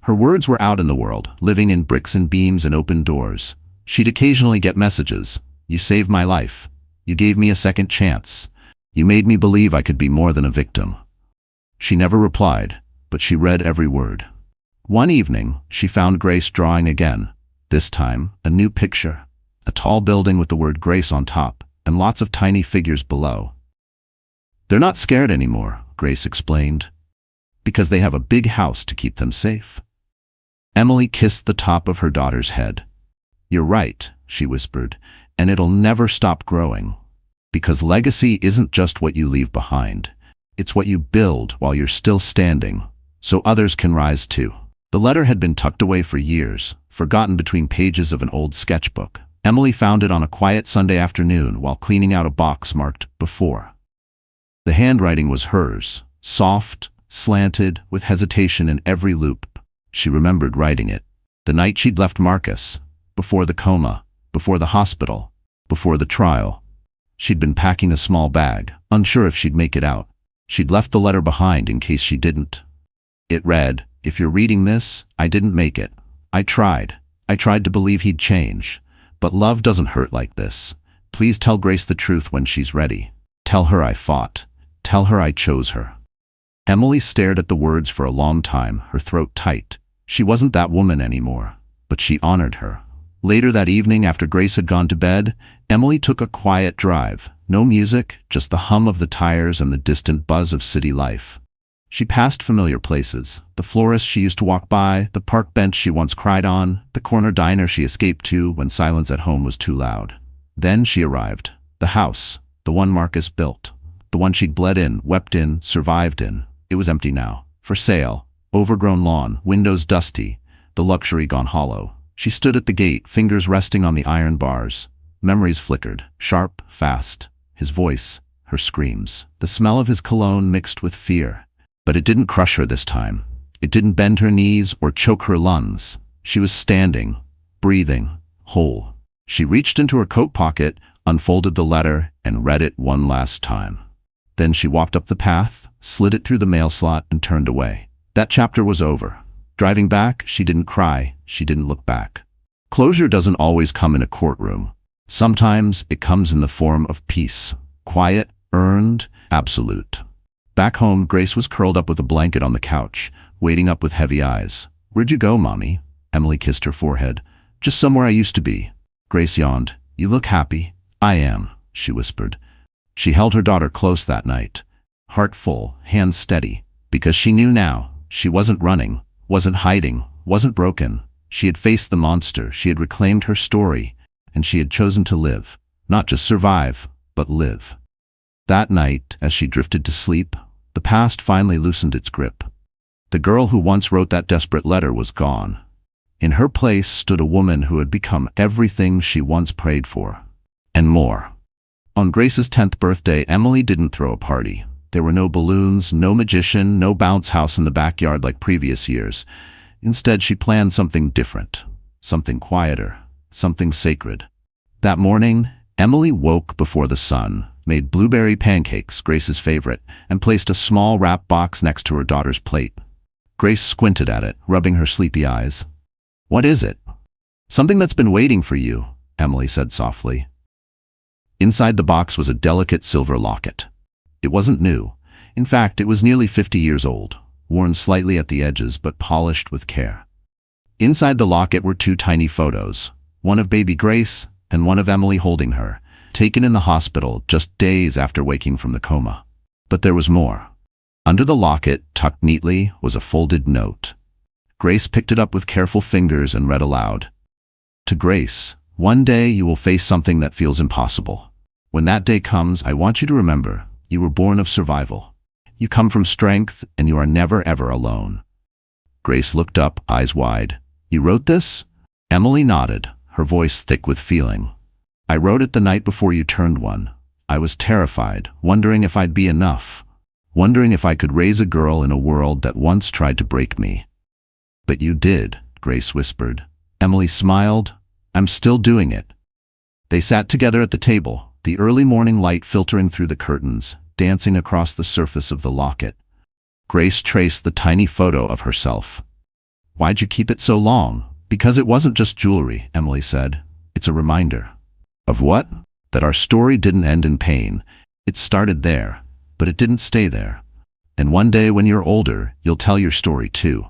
Her words were out in the world, living in bricks and beams and open doors. She'd occasionally get messages. "You saved my life. You gave me a second chance. You made me believe I could be more than a victim." She never replied, but she read every word. One evening, she found Grace drawing again. This time, a new picture. A tall building with the word Grace on top, and lots of tiny figures below. "They're not scared anymore," Grace explained, "because they have a big house to keep them safe." Emily kissed the top of her daughter's head. "You're right," she whispered, "and it'll never stop growing. Because legacy isn't just what you leave behind. It's what you build while you're still standing, so others can rise too." The letter had been tucked away for years, forgotten between pages of an old sketchbook. Emily found it on a quiet Sunday afternoon while cleaning out a box marked "Before." The handwriting was hers, soft, slanted, with hesitation in every loop. She remembered writing it. The night she'd left Marcus, before the coma, before the hospital, before the trial. She'd been packing a small bag, unsure if she'd make it out. She'd left the letter behind in case she didn't. It read, "If you're reading this, I didn't make it. I tried. I tried to believe he'd change. But love doesn't hurt like this. Please tell Grace the truth when she's ready. Tell her I fought. Tell her I chose her." Emily stared at the words for a long time, her throat tight. She wasn't that woman anymore, but she honored her. Later that evening, after Grace had gone to bed, Emily took a quiet drive. No music, just the hum of the tires and the distant buzz of city life. She passed familiar places, the florist she used to walk by, the park bench she once cried on, the corner diner she escaped to when silence at home was too loud. Then she arrived. The house, the one Marcus built, the one she'd bled in, wept in, survived in. It was empty now. For sale, overgrown lawn, windows dusty, the luxury gone hollow. She stood at the gate, fingers resting on the iron bars. Memories flickered, sharp, fast. His voice, her screams, the smell of his cologne mixed with fear. But it didn't crush her this time. It didn't bend her knees or choke her lungs. She was standing, breathing, whole. She reached into her coat pocket, unfolded the letter, and read it one last time. Then she walked up the path, slid it through the mail slot, and turned away. That chapter was over. Driving back, she didn't cry, she didn't look back. Closure doesn't always come in a courtroom. Sometimes it comes in the form of peace. Quiet, earned, absolute. Back home, Grace was curled up with a blanket on the couch, waiting up with heavy eyes. "Where'd you go, Mommy?" Emily kissed her forehead. "Just somewhere I used to be." Grace yawned. "You look happy." "I am," she whispered. She held her daughter close that night, heart full, hands steady, because she knew now she wasn't running, wasn't hiding, wasn't broken. She had faced the monster, she had reclaimed her story, and she had chosen to live. Not just survive, but live. That night, as she drifted to sleep, the past finally loosened its grip. The girl who once wrote that desperate letter was gone. In her place stood a woman who had become everything she once prayed for, and more. On Grace's 10th birthday, Emily didn't throw a party. There were no balloons, no magician, no bounce house in the backyard like previous years. Instead, she planned something different, something quieter, something sacred. That morning, Emily woke before the sun, made blueberry pancakes, Grace's favorite, and placed a small wrap box next to her daughter's plate. Grace squinted at it, rubbing her sleepy eyes. "What is it?" "Something that's been waiting for you," Emily said softly. Inside the box was a delicate silver locket. It wasn't new. In fact, it was nearly 50 years old, worn slightly at the edges but polished with care. Inside the locket were two tiny photos, one of baby Grace and one of Emily holding her, taken in the hospital just days after waking from the coma. But there was more. Under the locket, tucked neatly, was a folded note. Grace picked it up with careful fingers and read aloud. "To Grace, one day you will face something that feels impossible. When that day comes, I want you to remember, you were born of survival. You come from strength, and you are never ever alone." Grace looked up, eyes wide. "You wrote this?" Emily nodded, her voice thick with feeling. "I wrote it the night before you turned one. I was terrified, wondering if I'd be enough, wondering if I could raise a girl in a world that once tried to break me." "But you did," Grace whispered. Emily smiled. "I'm still doing it." They sat together at the table, the early morning light filtering through the curtains, dancing across the surface of the locket. Grace traced the tiny photo of herself. "Why'd you keep it so long?" "Because it wasn't just jewelry," Emily said. "It's a reminder." "Of what?" "That our story didn't end in pain. It started there, but it didn't stay there. And one day when you're older, you'll tell your story too.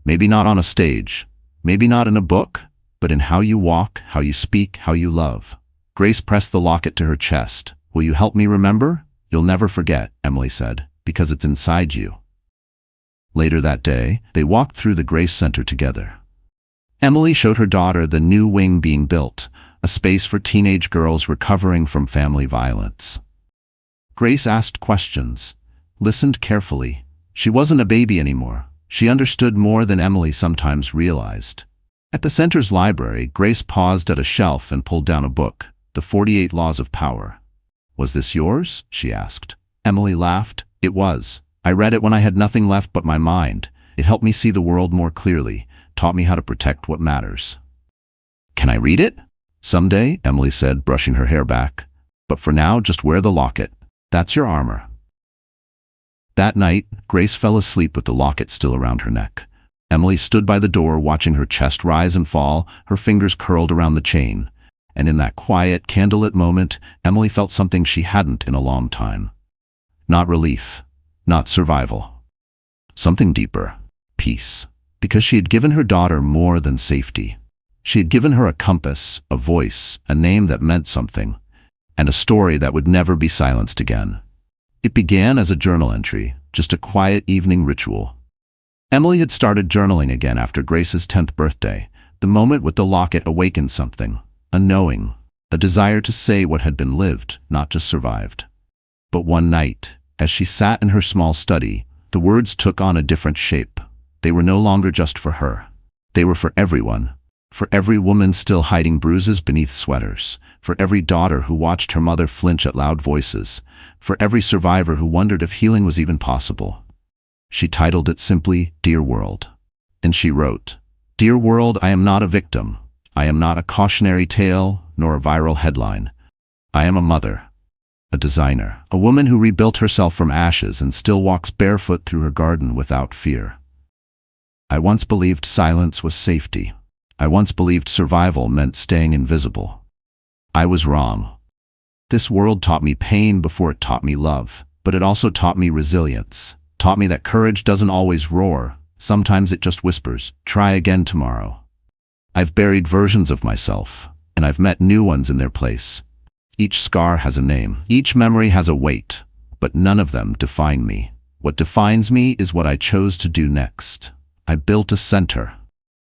Maybe not on a stage, maybe not in a book, but in how you walk, how you speak, how you love." Grace pressed the locket to her chest. "Will you help me remember?" "You'll never forget," Emily said, "because it's inside you." Later that day, they walked through the Grace Center together. Emily showed her daughter the new wing being built, a space for teenage girls recovering from family violence. Grace asked questions, listened carefully. She wasn't a baby anymore. She understood more than Emily sometimes realized. At the center's library, Grace paused at a shelf and pulled down a book, The 48 Laws of Power. "Was this yours?" she asked. Emily laughed. "It was. I read it when I had nothing left but my mind. It helped me see the world more clearly, taught me how to protect what matters." "Can I read it?" "Someday," Emily said, brushing her hair back. "But for now, just wear the locket. That's your armor." That night, Grace fell asleep with the locket still around her neck. Emily stood by the door, watching her chest rise and fall, her fingers curled around the chain. And in that quiet, candlelit moment, Emily felt something she hadn't in a long time. Not relief, not survival. Something deeper, peace. Because she had given her daughter more than safety. She had given her a compass, a voice, a name that meant something, and a story that would never be silenced again. It began as a journal entry, just a quiet evening ritual. Emily had started journaling again after Grace's 10th birthday. The moment with the locket awakened something, a knowing, a desire to say what had been lived, not just survived. But one night, as she sat in her small study, the words took on a different shape. They were no longer just for her. They were for everyone. For every woman still hiding bruises beneath sweaters. For every daughter who watched her mother flinch at loud voices. For every survivor who wondered if healing was even possible. She titled it simply, "Dear World." And she wrote, "Dear World, I am not a victim. I am not a cautionary tale, nor a viral headline. I am a mother, a designer, a woman who rebuilt herself from ashes and still walks barefoot through her garden without fear. I once believed silence was safety. I once believed survival meant staying invisible. I was wrong. This world taught me pain before it taught me love, but it also taught me resilience, taught me that courage doesn't always roar. Sometimes it just whispers, try again tomorrow. I've buried versions of myself, and I've met new ones in their place. Each scar has a name, each memory has a weight, but none of them define me. What defines me is what I chose to do next. I built a center.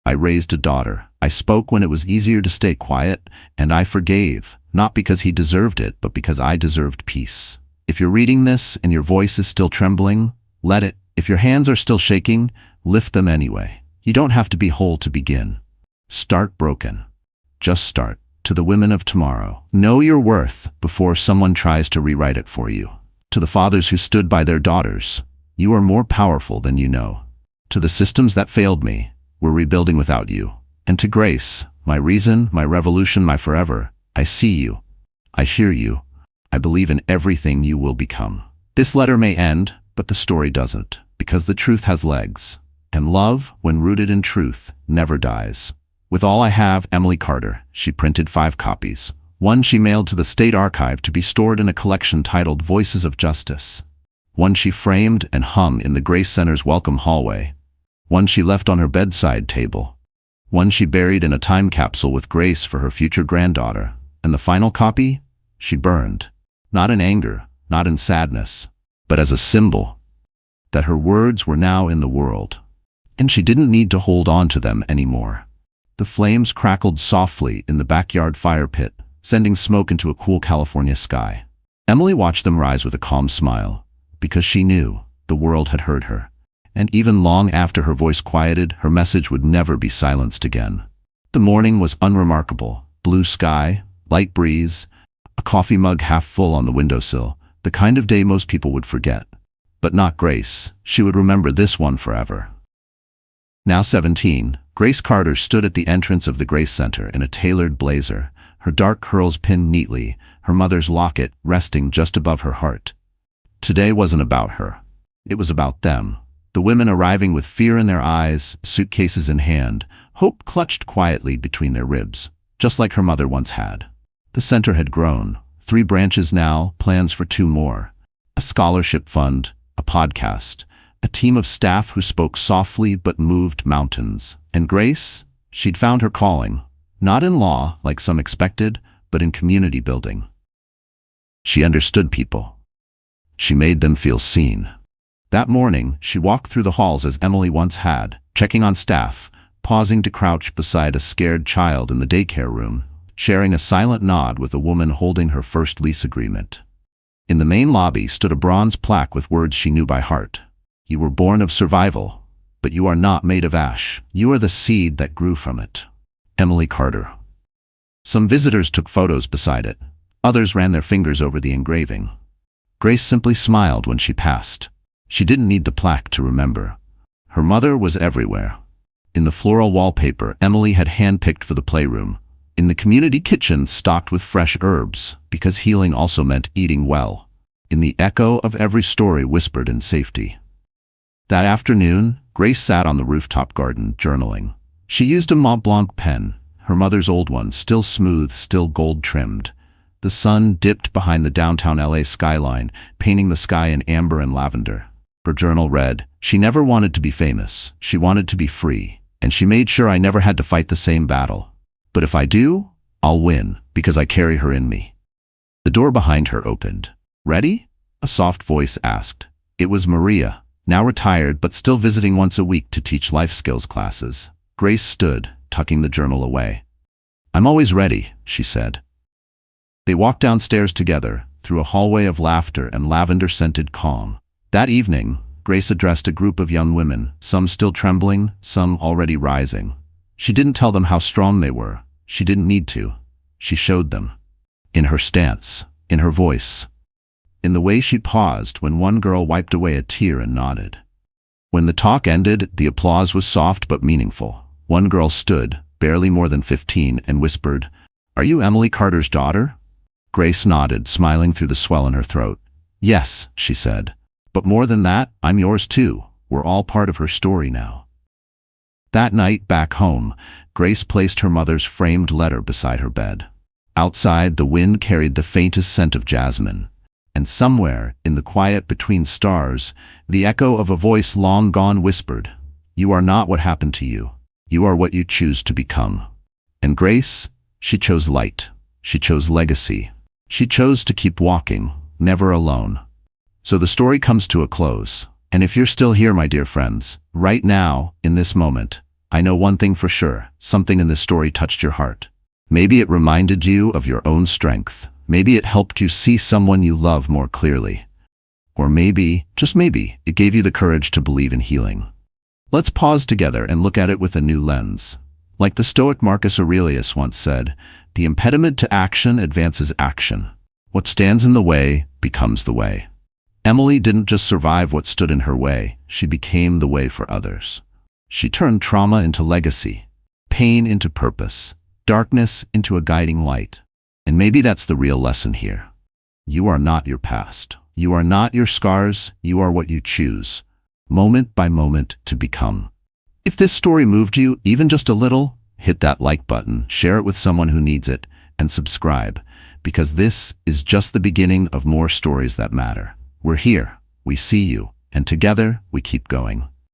I raised a daughter. I spoke when it was easier to stay quiet, and I forgave, not because he deserved it, but because I deserved peace. If you're reading this and your voice is still trembling, let it. If your hands are still shaking, lift them anyway. You don't have to be whole to begin. Start broken. Just start. To the women of tomorrow, know your worth before someone tries to rewrite it for you. To the fathers who stood by their daughters, you are more powerful than you know. To the systems that failed me, We're rebuilding without you. And to Grace, my reason, my revolution, my forever, I see you. I hear you. I believe in everything you will become. This letter may end, but the story doesn't, because the truth has legs. And love, when rooted in truth, never dies. With all I have, Emily Carter, she printed 5 copies. One she mailed to the State Archive to be stored in a collection titled Voices of Justice. One she framed and hung in the Grace Center's welcome hallway. One she left on her bedside table. One she buried in a time capsule with Grace for her future granddaughter. And the final copy? She burned. Not in anger, not in sadness, but as a symbol that her words were now in the world. And she didn't need to hold on to them anymore. The flames crackled softly in the backyard fire pit, sending smoke into a cool California sky. Emily watched them rise with a calm smile, because she knew the world had heard her. And even long after her voice quieted, her message would never be silenced again. The morning was unremarkable. Blue sky, light breeze, a coffee mug half full on the windowsill, the kind of day most people would forget. But not Grace. She would remember this one forever. Now 17, Grace Carter stood at the entrance of the Grace Center in a tailored blazer, her dark curls pinned neatly, her mother's locket resting just above her heart. Today wasn't about her. It was about them. The women arriving with fear in their eyes, suitcases in hand, hope clutched quietly between their ribs, just like her mother once had. The center had grown. 3 branches now, plans for 2 more. A scholarship fund, a podcast, a team of staff who spoke softly but moved mountains. And Grace? She'd found her calling. Not in law, like some expected, but in community building. She understood people. She made them feel seen. That morning, she walked through the halls as Emily once had, checking on staff, pausing to crouch beside a scared child in the daycare room, sharing a silent nod with a woman holding her first lease agreement. In the main lobby stood a bronze plaque with words she knew by heart. You were born of survival, but you are not made of ash. You are the seed that grew from it. Emily Carter. Some visitors took photos beside it. Others ran their fingers over the engraving. Grace simply smiled when she passed. She didn't need the plaque to remember. Her mother was everywhere. In the floral wallpaper Emily had handpicked for the playroom. In the community kitchen stocked with fresh herbs, because healing also meant eating well. In the echo of every story whispered in safety. That afternoon, Grace sat on the rooftop garden, journaling. She used a Mont Blanc pen, her mother's old one, still smooth, still gold-trimmed. The sun dipped behind the downtown LA skyline, painting the sky in amber and lavender. Her journal read, "She never wanted to be famous. She wanted to be free. And she made sure I never had to fight the same battle. But if I do, I'll win, because I carry her in me." The door behind her opened. "Ready?" a soft voice asked. It was Maria, now retired but still visiting once a week to teach life skills classes. Grace stood, tucking the journal away. "I'm always ready," she said. They walked downstairs together, through a hallway of laughter and lavender-scented calm. That evening, Grace addressed a group of young women, some still trembling, some already rising. She didn't tell them how strong they were. She didn't need to. She showed them. In her stance, in her voice, in the way she paused when one girl wiped away a tear and nodded. When the talk ended, the applause was soft but meaningful. One girl stood, barely more than 15, and whispered, "Are you Emily Carter's daughter?" Grace nodded, smiling through the swell in her throat. "Yes," she said. "But more than that, I'm yours too. We're all part of her story now." That night, back home, Grace placed her mother's framed letter beside her bed. Outside, the wind carried the faintest scent of jasmine. And somewhere, in the quiet between stars, the echo of a voice long gone whispered, "You are not what happened to you. You are what you choose to become." And Grace, she chose light. She chose legacy. She chose to keep walking, never alone. So the story comes to a close. And if you're still here, my dear friends, right now, in this moment, I know one thing for sure. Something in this story touched your heart. Maybe it reminded you of your own strength. Maybe it helped you see someone you love more clearly. Or maybe, just maybe, it gave you the courage to believe in healing. Let's pause together and look at it with a new lens. Like the Stoic Marcus Aurelius once said, the impediment to action advances action. What stands in the way becomes the way. Emily didn't just survive what stood in her way, she became the way for others. She turned trauma into legacy, pain into purpose, darkness into a guiding light. And maybe that's the real lesson here. You are not your past. You are not your scars. You are what you choose, moment by moment, to become. If this story moved you even just a little, hit that like button, share it with someone who needs it, and subscribe, because this is just the beginning of more stories that matter. We're here, we see you, and together we keep going.